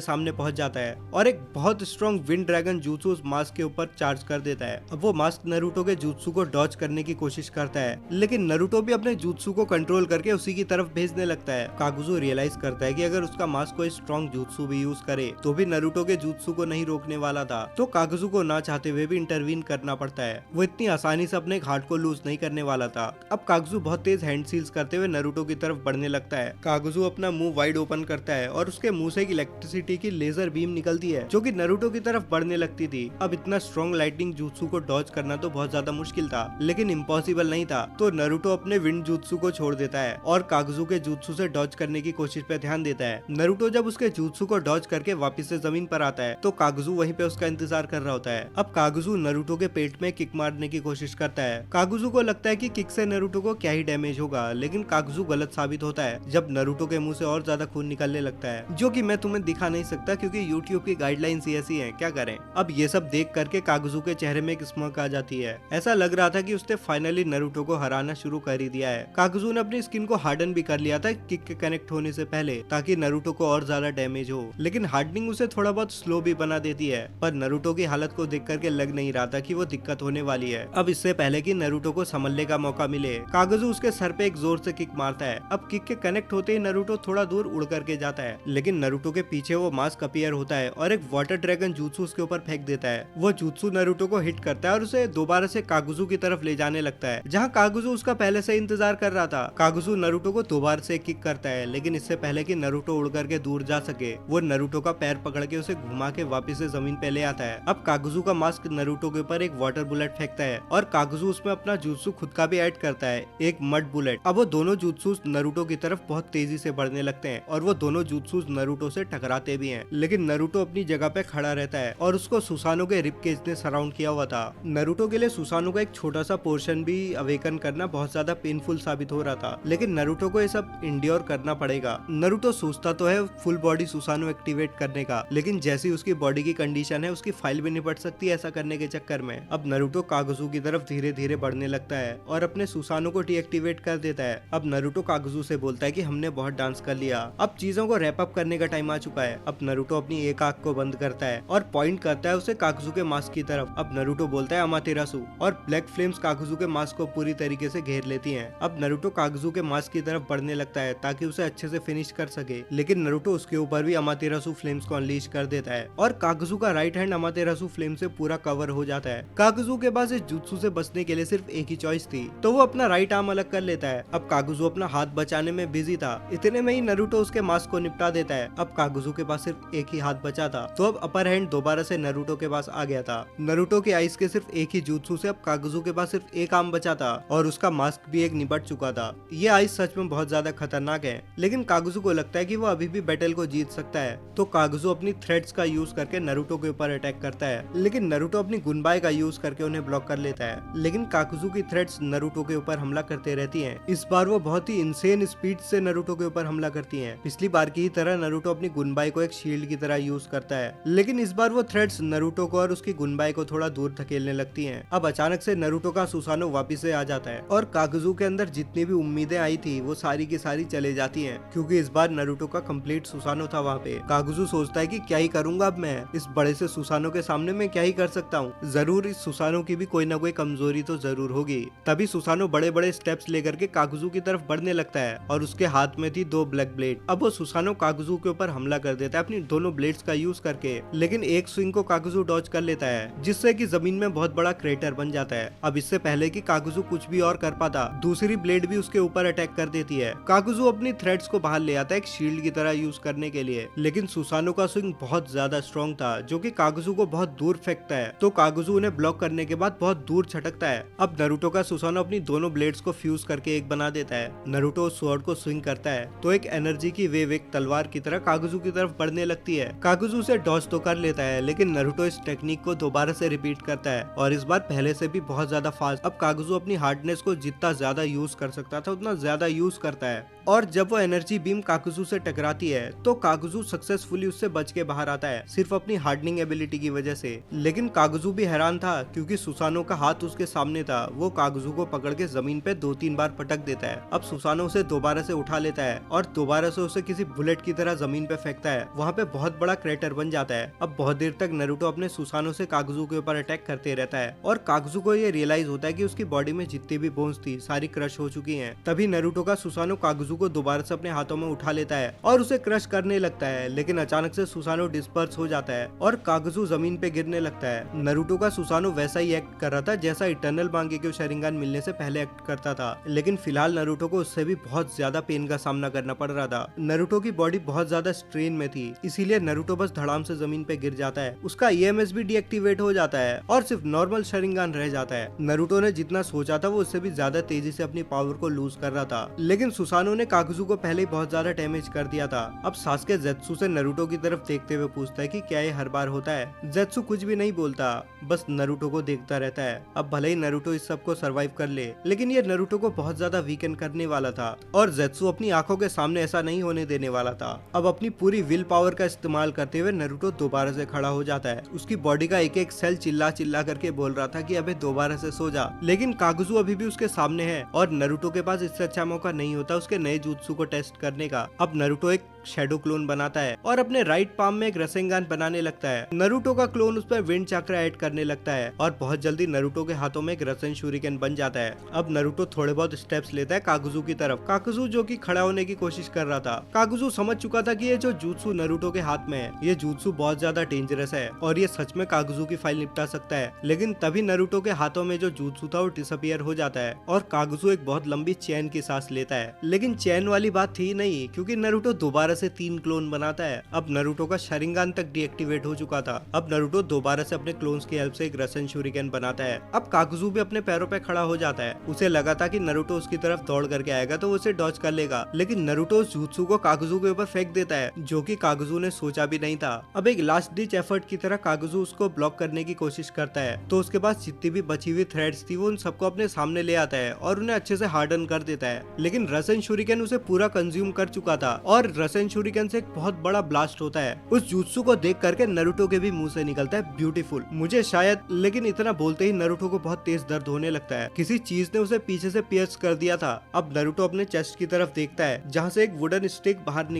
सामने पहुंच जाता है और एक बहुत स्ट्रॉन्ग विंड ड्रैगन जुत्सु उस मास्क के ऊपर चार्ज कर देता है। अब वो मास्क नारुतो के जुत्सु को डॉज करने की कोशिश करता है, लेकिन नारुतो भी अपने जुत्सु को कंट्रोल करके उसी की तरफ भेजने लगता है। कागुजू रियलाइज करता है कि अगर उसका मास्क कोई स्ट्रॉन्ग जुत्सु भी यूज करे तो भी नारुतो के जुत्सु को नहीं रोकने वाला था, तो कागुजू को ना चाहते हुए भी इंटरवीन करना पड़ता है। वो इतनी आसानी से अपने हार्ट को लूज नहीं करने वाला था। अब कागुजू बहुत तेज हैंड सील्स करते हुए नारुतो की तरफ बढ़ने लगता है। कागुजू अपना मुंह वाइड ओपन करता है और उसके मुंह से एक इलेक्ट्रिसिटी की लेजर बीम निकलती है जो कि नारुतो की तरफ बढ़ने लगती थी। अब इतना स्ट्रॉन्ग लाइटनिंग जुत्सु को डॉज करना तो बहुत ज्यादा मुश्किल था, लेकिन इम्पॉसिबल नहीं था। तो नारुतो अपने विंड जुत्सु को छोड़ देता है और कागुजू के जुत्सु से डॉज करने की कोशिश पे ध्यान देता है। नारुतो जब उसके जुत्सु को डॉज करके वापस से जमीन पर आता है तो कागुजू वहीं पे उसका इंतजार कर रहा होता है। अब कागुजू नारुतो के पेट में किक मारने की कोशिश करता है। कागुजू को लगता है कि किक से नारुतो को क्या ही डैमेज होगा, लेकिन कागुजू गलत साबित होता है जब नारुतो के मुंह से और ज्यादा खून निकलने लगता है, जो कि मैं तुम्हें दिखा नहीं सकता क्योंकि YouTube की गाइडलाइंस ही ऐसी हैं, क्या करें। अब ये सब देख देख करके कागुजू के चेहरे में एक स्मक आ जाती है। ऐसा लग रहा था कि उसने फाइनली नारुतो को हराना शुरू कर ही दिया है। कागुजू ने अपनी स्किन को हार्डन भी कर लिया था किक के कनेक्ट होने से पहले, ताकि नारुतो को और ज्यादा डैमेज हो, लेकिन हार्डनिंग उसे थोड़ा बहुत स्लो भी बना देती है। पर नारुतो की हालत को देख करके लग नहीं रहा था कि वो दिक्कत होने वाली है। अब इससे पहले कि नारुतो को संभलने का मौका मिले, कागुजू उसके सर पे एक जोर से किक मारता है। अब किक के कनेक्ट होते ही नारुतो थोड़ा दूर उड़ करके जाता है, लेकिन नारुतो के पीछे वो मास्क अपीयर होता है और एक वाटर ड्रैगन जूत्सु उसके ऊपर फेंक देता है। वो जूत्सु नारुतो को हिट करता है और उसे दोबारा से कागुजू की तरफ ले जाने लगता है, जहाँ कागुजू उसका पहले से इंतजार कर रहा था। कागुजू नारुतो को दोबारा से किक करता है, लेकिन इससे पहले कि नारुतो उड़ करके दूर जा सके, वो नारुतो का पैर पकड़ के उसे घुमा के वापस से जमीन पे ले आता है। अब कागुजू का मास्क नारुतो के ऊपर एक वाटर बुलेट फेंकता है और कागुजू उसमें अपना जूत्सु खुद का भी ऐड करता है, एक मड बुलेट। अब वो दोनों जूत्सु नारुतो की तरफ बहुत तेजी से बढ़ने लगते हैं और वो दोनों जूत्सु नारुतो से टकराते भी हैं, लेकिन नारुतो अपनी जगह पे खड़ा रहता है और उसको सुसानो के रिब केज ने सराउंड किया हुआ था। नारुतो के लिए सुसानो का एक छोटा सा पोर्शन भी अवेकन करना बहुत ज्यादा पेनफुल साबित हो रहा था, लेकिन नारुतो को ये सब इंड्योर करना पड़ेगा। नारुतो सोचता तो है फुल बॉडी सुसानो एक्टिवेट करने का, लेकिन जैसी उसकी बॉडी की कंडीशन है उसकी फाइल भी निपट सकती है ऐसा करने के चक्कर में। अब नारुतो कागुजू की तरफ धीरे धीरे बढ़ने लगता है और अपने सुसानो को डीएक्टिवेट कर देता है। अब नारुतो कागुजू से बोलता है कि हमने बहुत डांस कर लिया, अब चीजों को रैप अप करने का टाइम आ चुका है। अब नारुतो अपनी एक आंख को बंद करता है और पॉइंट करता है उसे कागुजू के मास्क की तरफ। अब नारुतो बोलता है अमातेरासु और ब्लैक फ्लेम्स कागुजू के मास्क को पूरी तरीके से घेर लेती हैं। अब नारुतो कागुजू के मास्क की तरफ बढ़ने लगता है ताकि उसे अच्छे से फिनिश कर सके, लेकिन नारुतो उसके ऊपर भी अमातेरासु फ्लेम्स को अनलीश कर देता है और कागुजू का राइट हैंड अमातेरासु फ्लेम से पूरा कवर हो जाता है। कागुजू के पास इस जुत्सु से बचने के लिए सिर्फ एक ही चॉइस थी, तो वो अपना राइट आर्म अलग कर लेता है। अब कागुजू अपना हाथ बचाने में बिजी था, इतने में ही नारुतो उसके मास्क को निपटा देता है। अब कागुजू के पास सिर्फ एक ही हाथ बचा था, तो अब अपर हैंड दोबारा से नारुतो के पास आ गया था। नारुतो की आइस के सिर्फ एक ही जुत्सु से अब कागुजू के पास सिर्फ एक आर्म बचा था और उसका मास्क भी एक निपट चुका था। ये आइस सच में बहुत ज्यादा खतरनाक है, लेकिन कागुजू को लगता है कि वो अभी भी बैटल को जीत सकता है, तो कागुजू अपनी थ्रेड्स का यूज करके नारुतो के ऊपर अटैक करता है, लेकिन नारुतो अपनी गुनबाई का यूज करके उन्हें ब्लॉक कर लेता है। लेकिन कागुजू की थ्रेड्स नारुतो के ऊपर हमला करते रहती हैं। इस बार वो बहुत ही इंसेन स्पीड से नारुतो के ऊपर हमला करती हैं। पिछली बार की तरह नारुतो अपनी गुनबाई को एक शील्ड की तरह यूज करता है, लेकिन इस बार वो थ्रेड्स नारुतो को और उसकी गुनबाई को थोड़ा दूर धकेलने लगती हैं। अब अचानक से नारुतो का सुसानो वापिस से आ जाता है और कागुजू के अंदर जितनी भी उम्मीदें आई थी वो सारी की सारी चले जाती हैं, क्योंकि इस बार नारुतो का कंप्लीट सुसानो था वहाँ पे। कागुजू सोचता है कि क्या ही करूंगा अब मैं इस बड़े से सुसानो के सामने, मैं क्या ही कर सकता हूँ, जरूर इस सुसानो की भी कोई ना कोई कमजोरी तो जरूर होगी। तभी सुसानो बड़े बड़े स्टेप्स लेकर के कागुजू की तरफ बढ़ने लगता है और उसके हाथ में थी 2 ब्लैक ब्लेड। अब वो सुसानो कागुजू के ऊपर हमला कर देता है अपनी दोनों ब्लेड्स का यूज करके, लेकिन एक स्विंग को कागुजू डॉज कर लेता है, जिससे कि जमीन में बहुत बड़ा क्रेटर बन जाता है। अब इससे पहले कि कागुजू कुछ भी और कर पाता, दूसरी ब्लेड भी उसके ऊपर अटैक कर देती है। कागुजू अपनी थ्रेड्स को बाहर ले आता है एक शील्ड की तरह यूज करने के लिए, लेकिन सुसानो का स्विंग बहुत ज्यादा स्ट्रॉन्ग था जो कि कागुजू को बहुत दूर फेंकता है, तो कागुजू उन्हें ब्लॉक करने के बाद बहुत दूर छटकता है। अब नारुतो का सुसानो अपनी दोनों ब्लेड्स को फ्यूज करके एक बना देता है। नारुतो उस स्वॉर्ड को स्विंग करता है तो एक एनर्जी की वेव एक तलवार की तरह कागुजू की तरफ बढ़ने लगती है। कागुजू उसे डॉज तो कर लेता है, लेकिन नारुतो इस टेक्निक को दोबारा से रिपीट करता है और इस बार पहले से भी बहुत ज्यादा फास्ट। अब कागुजू अपनी हार्डनेस को जितना ज्यादा यूज कर सकता था उतना ज्यादा यूज करता है और जब वो एनर्जी बीम कागुजू से टकराती है तो कागुजू सक्सेसफुली उससे बच के बाहर आता है, सिर्फ अपनी हार्डनिंग एबिलिटी की वजह से। लेकिन कागुजू भी हैरान था क्योंकि सुसानो का हाथ उसके सामने था। वो कागुजू को पकड़ के जमीन पे 2-3 बार पटक देता है। अब सुसानो उसे दोबारा से उठा लेता है और दोबारा से उसे किसी बुलेट की तरह जमीन पे फेंकता है। वहाँ पे बहुत बड़ा क्रेटर बन जाता है। अब बहुत देर तक नारुतो अपने सुसानो से कागुजू के ऊपर अटैक करते रहता है और कागुजू को ये रियलाइज होता है कि उसकी बॉडी में जितनी भी बोन्स थी सारी क्रश हो चुकी हैं। तभी नारुतो का सुसानो कागुजू को दोबारा से अपने हाथों में उठा लेता है और उसे क्रश करने लगता है, लेकिन अचानक से सुसानो डिस्पर्स हो जाता है और कागुजू जमीन पे गिरने लगता है। नारुतो का सुसानो वैसा ही एक्ट कर रहा था जैसा इटर्नल मांगेक्यो शरिंगान मिलने से पहले एक्ट करता था, लेकिन फिलहाल नारुतो को उससे भी बहुत ज्यादा पेन का सामना करना पड़ रहा था। नारुतो की बॉडी बहुत ज्यादा स्ट्रेन में थी, इसीलिए नारुतो बस धड़ाम से जमीन पे गिर जाता है। उसका ईएमएस भी डीएक्टिवेट हो जाता है और सिर्फ नॉर्मल शरिंगान रह जाता है। नारुतो ने जितना सोचा था वो उससे भी ज्यादा तेजी से अपनी पावर को लूज कर रहा था, लेकिन सुसानो ने ने कागुजू को पहले ही बहुत ज्यादा डैमेज कर दिया था। अब सास्के जेत्सु से नारुतो की तरफ देखते हुए पूछता है कि क्या ये हर बार होता है। जेत्सु कुछ भी नहीं बोलता, बस नारुतो को देखता रहता है। अब भले ही नारुतो इस सब को सरवाइव कर ले, लेकिन ये नारुतो को बहुत ज्यादा वीकन करने वाला था और जेत्सु अपनी आंखों के सामने ऐसा नहीं होने देने वाला था। अब अपनी पूरी विल पावर का इस्तेमाल करते हुए नारुतो दोबारा से खड़ा हो जाता है। उसकी बॉडी का एक एक सेल चिल्ला चिल्ला करके बोल रहा था कि अबे दोबारा से सो जा, लेकिन कागुजू अभी भी उसके सामने है और नारुतो के पास इससे अच्छा मौका नहीं होता उसके नए जुत्सु को टेस्ट करने का। अब नारुतो एक शैडो क्लोन बनाता है और अपने राइट पाम में एक रसेंगान बनाने लगता है। नारुतो का क्लोन उस पर विंड चक्र ऐड करने लगता है और बहुत जल्दी नारुतो के हाथों में एक रसेन शूरिकेन बन जाता है। अब नारुतो थोड़े बहुत स्टेप्स लेता है कागुजू की तरफ। कागुजू जो कि खड़ा होने की कोशिश कर रहा था। कागुजू समझ चुका था कि ये जो जुत्सु नारुतो के हाथ में है, ये जुत्सु बहुत ज्यादा डेंजरस है और ये सच में कागुजू की फाइल निपटा सकता है। लेकिन तभी नारुतो के हाथों में जो जुत्सु था वो डिसअपियर हो जाता है और कागुजू एक बहुत लंबी चैन की सांस लेता है। लेकिन चैन वाली बात थी नहीं, क्योंकि नारुतो दोबारा से 3 क्लोन बनाता है। अब नारुतो का शरिंगान तक डीएक्टिवेट हो चुका था। अब नारुतो दोबारा से अपने क्लोन्स की हेल्प से एक रसेन शूरिकेन बनाता है। अब कागुजू भी अपने पैरों पे खड़ा हो जाता है। उसे लगा था कि नारुतो उसकी तरफ दौड़ करके आएगा तो वो उसे डॉज कर लेगा, लेकिन नारुतो उस जुत्सु को कागुजू के ऊपर फेंक देता है, जो कि कागुजू ने सोचा भी नहीं था। अब एक लास्ट डिच एफर्ट की तरह कागुजू उसको ब्लॉक करने की कोशिश करता है, तो उसके पास जितनी भी बची हुई थ्रेड्स थी वो उन सबको अपने सामने ले आता है और उन्हें अच्छे से हार्डन कर देता है। लेकिन रसेन शूरिकेन उसे पूरा कंज्यूम कर चुका था और रसेन शूरिकेन से एक बहुत बड़ा ब्लास्ट होता है। उस जुत्सु को देख करके नारुतो के भी मुंह से निकलता है ब्यूटीफुल, मुझे शायद, लेकिन इतना बोलते ही नारुतो को बहुत तेज दर्द होने लगता है। किसी चीज ने उसे पीछे से पियर्स कर दिया था। अब नारुतो अपने चेस्ट की तरफ देखता है जहाँ से एक वुडन स्टिक बाहर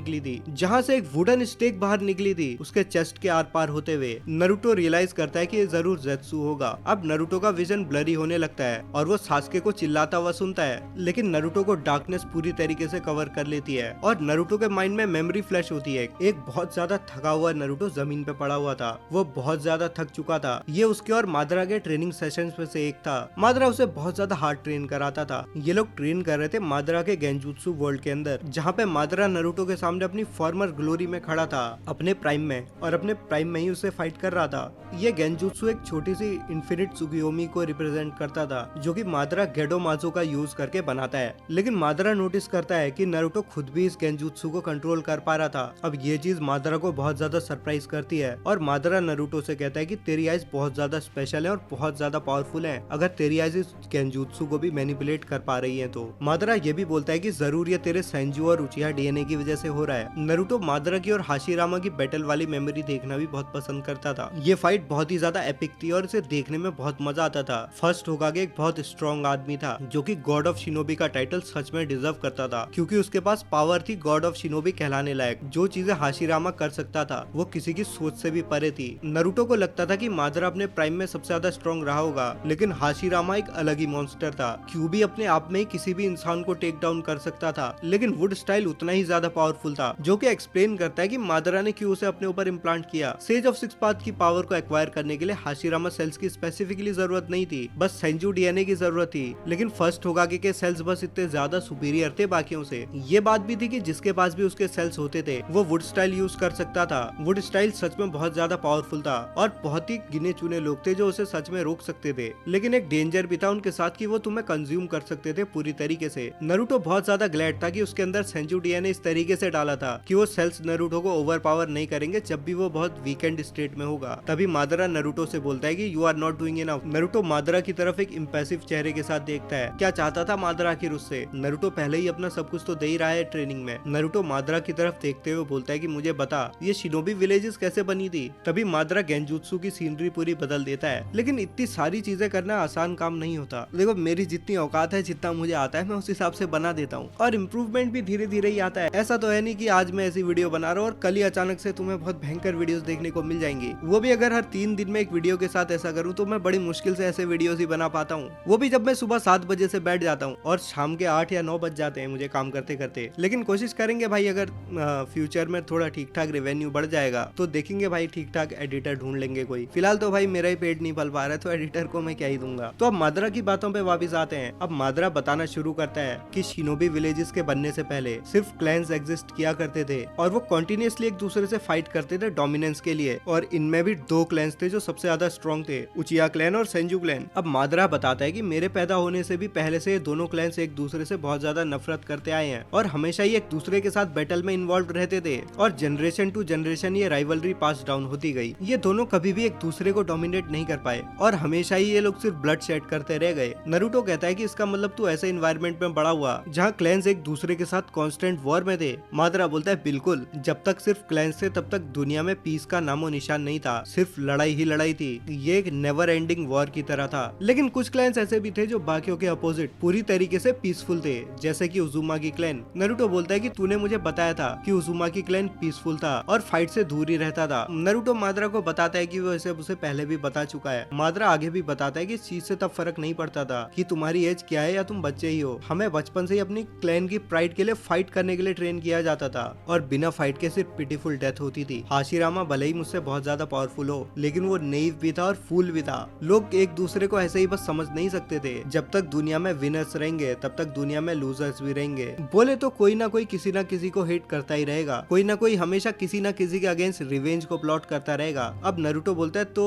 निकली थी, उसके चेस्ट के आर पार होते हुए नारुतो रियलाइज करता है कि ये जरूर जेत्सु होगा। अब नारुतो का विजन ब्लरी होने लगता है और वो सास्के को चिल्लाता हुआ सुनता है, लेकिन नारुतो को डार्कनेस पूरी तरीके से कवर कर लेती है और नारुतो के माइंड में मेमोरी फ्लैश होती है। एक बहुत ज्यादा थका हुआ नारुतो जमीन पे पड़ा हुआ था। वो बहुत ज्यादा थक चुका था। ये उसके और मादरा के ट्रेनिंग सेशंस में से एक था। मादरा उसे बहुत ज्यादा हार्ड ट्रेन कराता था। ये लोग ट्रेन कर रहे थे मादरा के गेंजुत्सु वर्ल्ड के अंदर, जहाँ पे मादरा नारुतो के सामने अपनी फॉर्मर ग्लोरी में खड़ा था, अपने प्राइम में, और अपने प्राइम में ही उसे फाइट कर रहा था। ये गेंजुत्सु एक छोटी सी इन्फिनिट त्सुकियोमी को रिप्रेजेंट करता था, जो कि मादरा गेडोमाजो का यूज करके बनाता है। लेकिन मादरा नोटिस करता है कि नारुतो खुद भी इस गेंजुत्सु को कंट्रोल कर पा रहा था। अब ये चीज मादरा को बहुत ज्यादा सरप्राइज करती है और मादरा नारुतो से कहता है कि तेरी आइज बहुत ज्यादा स्पेशल है और बहुत ज्यादा पावरफुल है। अगर तेरी आइज इस गेंजुत्सु को भी मैनिपुलेट कर पा रही है तो। मादरा ये भी बोलता है कि जरूर ये तेरे सेंजू और उचिहा डीएनए की वजह से हो रहा है। नारुतो मादरा की और हाशिरामा की बैटल वाली मेमोरी देखना भी बहुत पसंद करता था। ये फाइट बहुत ही ज्यादा एपिक थी और इसे देखने में बहुत मजा आता था। फर्स्ट होकागे एक बहुत स्ट्रॉन्ग आदमी था जो कि गॉड ऑफ शिनोबी का टाइटल सच में डिजर्व करता था, क्योंकि उसके पास पावर थी गॉड ऑफ शिनोबी कहलाने लायक। जो चीजें हाशिरामा कर सकता था वो किसी की सोच से भी परे थी। नारुतो को लगता था कि मादरा अपने प्राइम में सबसे ज्यादा स्ट्रॉन्ग रहा होगा, लेकिन हाशिरामा एक अलग ही मॉन्स्टर था। क्यूबी अपने आप में ही किसी भी इंसान को टेक डाउन कर सकता था, लेकिन वुड स्टाइल उतना ही ज्यादा पावरफुल था, जो कि एक्सप्लेन करता है कि मादरा ने क्यों उसे अपने ऊपर इम्प्लांट किया। सेज ऑफ सिक्स पाथ की पावर को एक्वायर करने के लिए हाशिरामा सेल्स की स्पेसिफिकली जरूरत नहीं थी, बस सेंजू डीएनए की जरूरत थी। लेकिन फर्स्ट होकागे के सेल्स बस इतने ज्यादा सुपीरियर थे बाकियों से। ये बात भी थी कि जिसके पास भी उसके सेल्स होते थे वो वुड स्टाइल यूज कर सकता था। वुड स्टाइल सच में बहुत ज्यादा पावरफुल था और बहुत ही गिने चुने लोग थे जो उसे सच में रोक सकते थे। लेकिन एक डेंजर भी था उनके साथ कि वो तुम्हें कंज्यूम कर सकते थे पूरी तरीके से। नारुतो बहुत ज्यादा ग्लैड था कि उसके अंदर सेंजू डीएनए इस तरीके से डाला था कि वो सेल्स नारुतो को ओवर पावर नहीं करेंगे जब भी वो बहुत वीकेंड स्टेट में होगा। तभी मादरा नारुतो से बोलता है कि you are not doing enough. Naruto Madara की तरफ एक इम्प्रेसिव चेहरे के साथ देखता है। क्या चाहता था मादरा आखिर उससे? नारुतो पहले ही अपना सब कुछ तो दे ही रहा है ट्रेनिंग में। नारुतो मादरा की तरफ देखते हुए बोलता है कि मुझे बता ये शिनोबी विलेजेस कैसे बनी थी? तभी मादरा गेंजुत्सु की सीनरी पूरी बदल देता है। लेकिन इतनी सारी चीजें करना आसान काम नहीं होता। देखो मेरी जितनी औकात है, जितना मुझे आता है मैं उस हिसाब से बना देता हूँ और इम्प्रूवमेंट भी धीरे धीरे ही आता है। ऐसा तो है नहीं कि आज मैं ऐसी वीडियो बना रहा हूँ और कल ही अचानक से तुम्हें बहुत भयंकर वीडियोस देखने को मिल जाएंगी। वो भी अगर हर 3 दिन में एक वीडियो के साथ ऐसा करूँ तो मैं बड़ी मुश्किल से ऐसे वीडियोस ही बना पाता हूँ। वो भी जब मैं सुबह 7 बजे से बैठ जाता हूँ और शाम के 8 या 9 बज जाते हैं मुझे काम करते करते। लेकिन कोशिश करेंगे भाई, अगर फ्यूचर में थोड़ा ठीक ठाक रेवेन्यू बढ़ जाएगा तो देखेंगे भाई ठीक ठाक एडिटर ढूंढ लेंगे कोई। फिलहाल तो भाई मेरा ही पेट नहीं पल पा रहा है तो एडिटर को मैं क्या ही दूंगा। तो अब मादरा की बातों पे वापस आते हैं। अब मादरा बताना शुरू करता है कि शिनोबी विलेजेस के बनने से पहले सिर्फ क्लैंस एग्जिस्ट किया करते थे और वो कंटिन्यूअसली एक दूसरे से फाइट करते थे डोमिनेंस के लिए, और इनमें भी 2 क्लैंस थे जो सबसे ज्यादा स्ट्रॉन्ग थे, उचिहा क्लैन और सेंजू क्लैन। अब मादरा बताता है कि मेरे पैदा होने से भी पहले से ये दोनों क्लैंस एक दूसरे से बहुत ज्यादा नफरत करते आए हैं और हमेशा ही एक दूसरे के साथ बैटल में इन्वॉल्व रहते थे और जनरेशन टू जनरेशन ये राइवलरी पास डाउन होती गई। ये दोनों कभी भी एक दूसरे को डोमिनेट नहीं कर पाए और हमेशा ही ये लोग सिर्फ ब्लड शेड करते रह गए। नरूटो कहता है कि इसका मतलब तू ऐसे इन्वायरमेंट में बड़ा हुआ जहाँ क्लैंस एक दूसरे के साथ कांस्टेंट वॉर में थे। मादरा बोलता है बिल्कुल, जब तक सिर्फ क्लैंस थे तब तक दुनिया में पीस का नामो निशान नहीं था, सिर्फ लड़ाई ही लड़ाई थी। ये एक नेवर एंडिंग वॉर की तरह था। लेकिन कुछ क्लैंस ऐसे भी थे जो बाकियों के अपोजिट पूरी तरीके से पीसफुल थे, जैसे कि उजुमाकी क्लैन। नरूटो बोलता है कि तूने मुझे बताया था कि उजुमाकी क्लैन पीसफुल था और फाइट से दूर ही रहता था। नरूटो मादरा को बताता है कि वो इसे उसे पहले भी बता चुका है। मादरा आगे भी बताता है कि इस चीज से तब फर्क नहीं पड़ता था कि तुम्हारी एज क्या है या तुम बच्चे ही हो। हमें बचपन से ही अपनी क्लैन की प्राइड के लिए फाइट करने के लिए ट्रेन किया जाता था और बिना फाइट के सिर्फ पिटीफुल डेथ होती थी। हाशिरामा भले ही मुझसे बहुत ज्यादा पावरफुल हो, लेकिन वो नेइव भी था और फूल भी था। लोग एक दूसरे को ऐसे ही बस समझ नहीं सकते थे। जब तक दुनिया में विनर्स रहेंगे तब तक दुनिया में लूजर्स भी रहेंगे। बोले तो कोई ना कोई किसी ना किसी को हेट करता ही रहेगा, कोई ना कोई हमेशा किसी ना किसी के अगेंस्ट रिवेंज को प्लॉट करता रहेगा। अब नरूटो बोलता है तो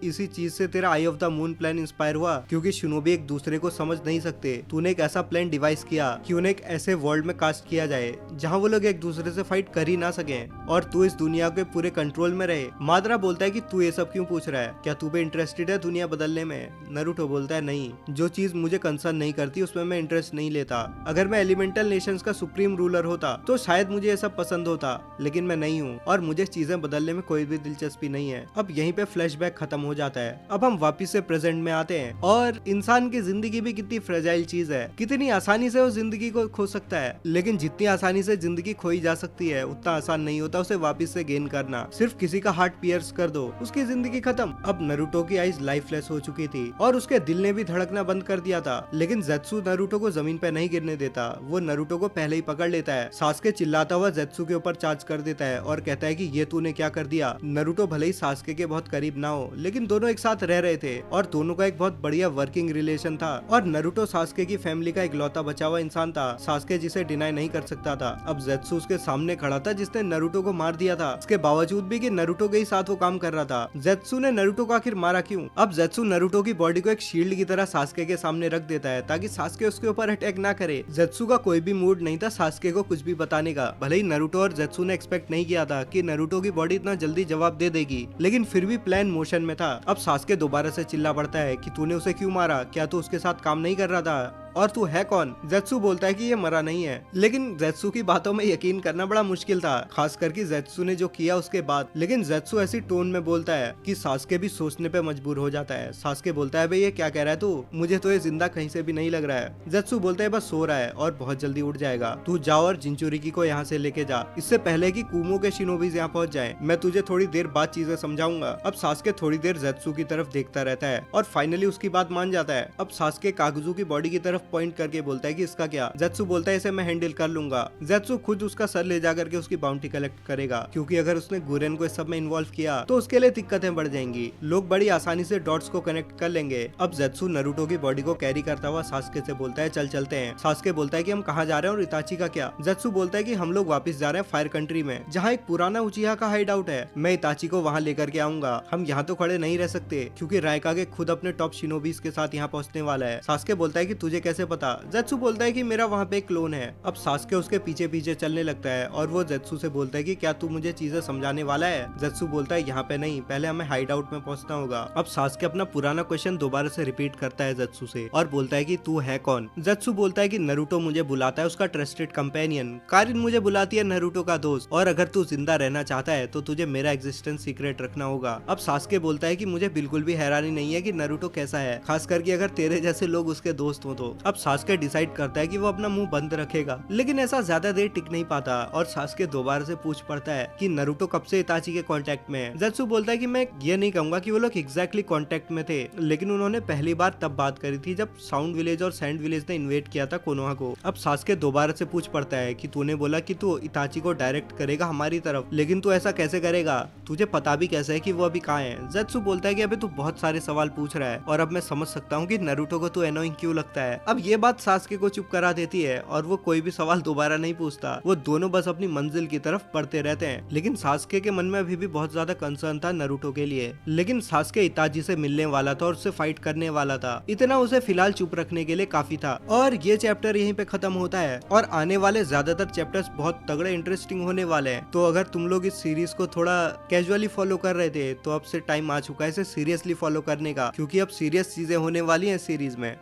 इसी चीज से तेरा eye of the moon plan inspire हुआ, क्योंकि शिनोबी एक दूसरे को समझ नहीं सकते। तूने एक ऐसा प्लान डिवाइस किया कि उन्हें एक ऐसे वर्ल्ड में कास्ट किया जाए जहाँ वो लोग एक दूसरे से फाइट कर ही ना सके और तू इस दुनिया के पूरे कंट्रोल में रहे। मादरा बोलता है कि तू ये सब क्यों पूछ रहा है, क्या तू भी इंटरेस्टेड है दुनिया बदलने में? नरूटो बोलता है नहीं, जो चीज मुझे कंसर्न नहीं करती उसमें मैं इंटरेस्ट नहीं लेता। अगर मैं एलिमेंटल नेशंस का सुप्रीम रूलर होता तो शायद मुझे ये सब पसंद होता, लेकिन मैं नहीं हूँ और मुझे चीजें बदलने में कोई भी दिलचस्पी नहीं है। अब यहीं पे फ्लैशबैक खत्म हो जाता है। अब हम वापिस से प्रेजेंट में आते हैं और इंसान की जिंदगी भी कितनी फ्रेजाइल चीज है, कितनी आसानी से वो जिंदगी को खो सकता है। लेकिन जितनी आसानी से जिंदगी खोई जा सकती है उतना आसान नहीं होता उसे वापस से गेन करना। सिर्फ किसी का हार्ट पियर्स कर दो, उसकी जिंदगी खत्म। अब नरूटो की आइज लाइफलेस हो चुकी थी और उसके दिल ने भी धड़कना बंद कर दिया था, लेकिन जेत्सु नरूटो को जमीन पे नहीं गिरने देता। वो नरूटो को पहले ही पकड़ लेता है। सास्के चिल्लाता हुआ जेत्सु के ऊपर चार्ज कर देता है और कहता है कि ये तूने क्या कर दिया। नरूटो भले ही सास्के के बहुत करीब ना हो, लेकिन दोनों एक साथ रह रहे थे और दोनों का एक बहुत बढ़िया वर्किंग रिलेशन था और नरूटो सास्के की फैमिली का इकलौता बचा हुआ इंसान था। सास्के जिसे डिनाई नहीं कर सकता था। अब जेत्सु उसके सामने खड़ा था जिसने नरूटो को मार दिया था, इसके बावजूद भी कि नरूटो के ही साथ वो काम कर रहा था। जेत्सु ने नरूटो को आखिर मारा क्यों? अब जेत्सु नरूटो की बॉडी को एक शील्ड की तरह सास्के के सामने रख देता है ताकि सास्के उसके ऊपर अटैक ना करे। जेत्सु का कोई भी मूड नहीं था सास्के को कुछ भी बताने का। भले ही नरूटो और जेत्सु ने एक्सपेक्ट नहीं किया था कि नरूटो की बॉडी इतना जल्दी जवाब दे देगी, लेकिन फिर भी प्लान मोशन में था। अब सास्के दोबारा से चिल्ला पड़ता है कि तूने उसे क्यों मारा, क्या तू उसके साथ काम नहीं कर रहा था और तू है कौन? जेत्सु बोलता है कि ये मरा नहीं है, लेकिन जेत्सु की बातों में यकीन करना बड़ा मुश्किल था, खास करके जेत्सु ने जो किया उसके बाद। लेकिन जेत्सु ऐसी टोन में बोलता है कि सास्के भी सोचने पे मजबूर हो जाता है। सास्के बोलता है भाई ये क्या कह रहा है तू, मुझे तो ये जिंदा कहीं से भी नहीं लग रहा है। जेत्सु बोलता है बस सो रहा है और बहुत जल्दी उठ जाएगा, तू जाओ और जिंचुरिकी को यहाँ से लेके जा, इससे पहले कि कुमो के शिनोबीज यहाँ पहुंच जाए। मैं तुझे थोड़ी देर बाद चीजें समझाऊंगा। अब सास्के थोड़ी देर जेत्सु की तरफ देखता रहता है और फाइनली उसकी बात मान जाता है। अब सास्के कागुजू की बॉडी की तरफ पॉइंट करके बोलता है कि इसका क्या? जेत्सु बोलता है इसे मैं हैंडल कर लूंगा। जेत्सु खुद उसका सर ले जाकर के उसकी बाउंटी कलेक्ट करेगा, क्योंकि अगर उसने गुरेन को इस सब में इन्वॉल्व किया तो उसके लिए दिक्कतें बढ़ जाएंगी। लोग बड़ी आसानी से डॉट्स को कनेक्ट कर लेंगे। अब जेत्सु नरूटो की बॉडी को कैरी करता हुआ सास्के से बोलता है चल चलते हैं। सास्के बोलता है कि हम कहाँ जा रहे हैं और इताची का क्या? जेत्सु बोलता है कि हम लोग वापस जा रहे हैं फायर कंट्री में, जहाँ एक पुराना उचिहा का हाइड आउट है। मैं इताची को वहाँ लेकर के आऊंगा। हम यहाँ तो खड़े नहीं रह सकते, क्योंकि रायकागे खुद अपने टॉप शिनोबीज के साथ यहाँ पहुँचने वाला है। सास्के बोलता है कि तुझे कैसे पता? जेत्सु बोलता है कि मेरा वहाँ पे एक क्लोन है। अब सास्के उसके पीछे पीछे चलने लगता है और वो जेत्सु से बोलता है कि क्या तू मुझे चीजें समझाने वाला है? जेत्सु बोलता है यहाँ पे नहीं, पहले हमें हाइड आउट में पहुंचना होगा। अब सास्के अपना पुराना क्वेश्चन दोबारा से रिपीट करता है जेत्सु से और बोलता है कि तू है कौन? जेत्सु बोलता है कि नरूटो मुझे बुलाता है उसका ट्रस्टेड कंपेनियन, कारिन मुझे बुलाती है नरूटो का दोस्त, और अगर तू जिंदा रहना चाहता है तो तुझे मेरा एग्जिस्टेंस सीक्रेट रखना होगा। अब सास्के बोलता है कि मुझे बिल्कुल भी हैरानी नहीं है कि नरूटो कैसा है, खास करके अगर तेरे जैसे लोग उसके दोस्त हो तो। अब सास्के डिसाइड करता है कि वो अपना मुंह बंद रखेगा, लेकिन ऐसा ज्यादा देर टिक नहीं पाता और सास्के दोबारा से पूछ पड़ता है कि नरूटो कब से इताची के कांटेक्ट में है। जेत्सु बोलता है कि मैं ये नहीं कहूंगा कि वो लोग एग्जैक्टली कांटेक्ट में थे, लेकिन उन्होंने पहली बार तब बात करी थी जब साउंड विलेज और सैंड विलेज ने इन्वेट किया था कोनोहा को। अब सास्के दोबारा से पूछ पड़ता है कि तूने बोला कि तू इताची को डायरेक्ट करेगा हमारी तरफ, लेकिन तू ऐसा कैसे करेगा? तुझे पता भी कैसे है कि वो अभी कहाँ है? जेत्सु बोलता है कि अबे तू बहुत सारे सवाल पूछ रहा है और अब मैं समझ सकता हूँ कि नरूटो को तू एनोइंग क्यों लगता है। अब ये बात सास्के को चुप करा देती है और वो कोई भी सवाल दोबारा नहीं पूछता। वो दोनों बस अपनी मंजिल की तरफ बढ़ते रहते हैं। लेकिन सास्के के मन में अभी भी बहुत ज्यादा कंसर्न था नारुतो के लिए। लेकिन सास्के इताची से मिलने वाला था और उससे फाइट करने वाला था, इतना उसे फिलहाल चुप रखने के लिए काफी था। और ये चैप्टर यहीं पे खत्म होता है और आने वाले ज्यादातर चैप्टर्स बहुत तगड़े इंटरेस्टिंग होने वाले हैं। तो अगर तुम लोग इस सीरीज को थोड़ा कैजुअली फॉलो कर रहे थे तो अब से टाइम आ चुका है इसे सीरियसली फॉलो करने का, क्योंकि अब सीरियस चीजें होने वाली हैं सीरीज में।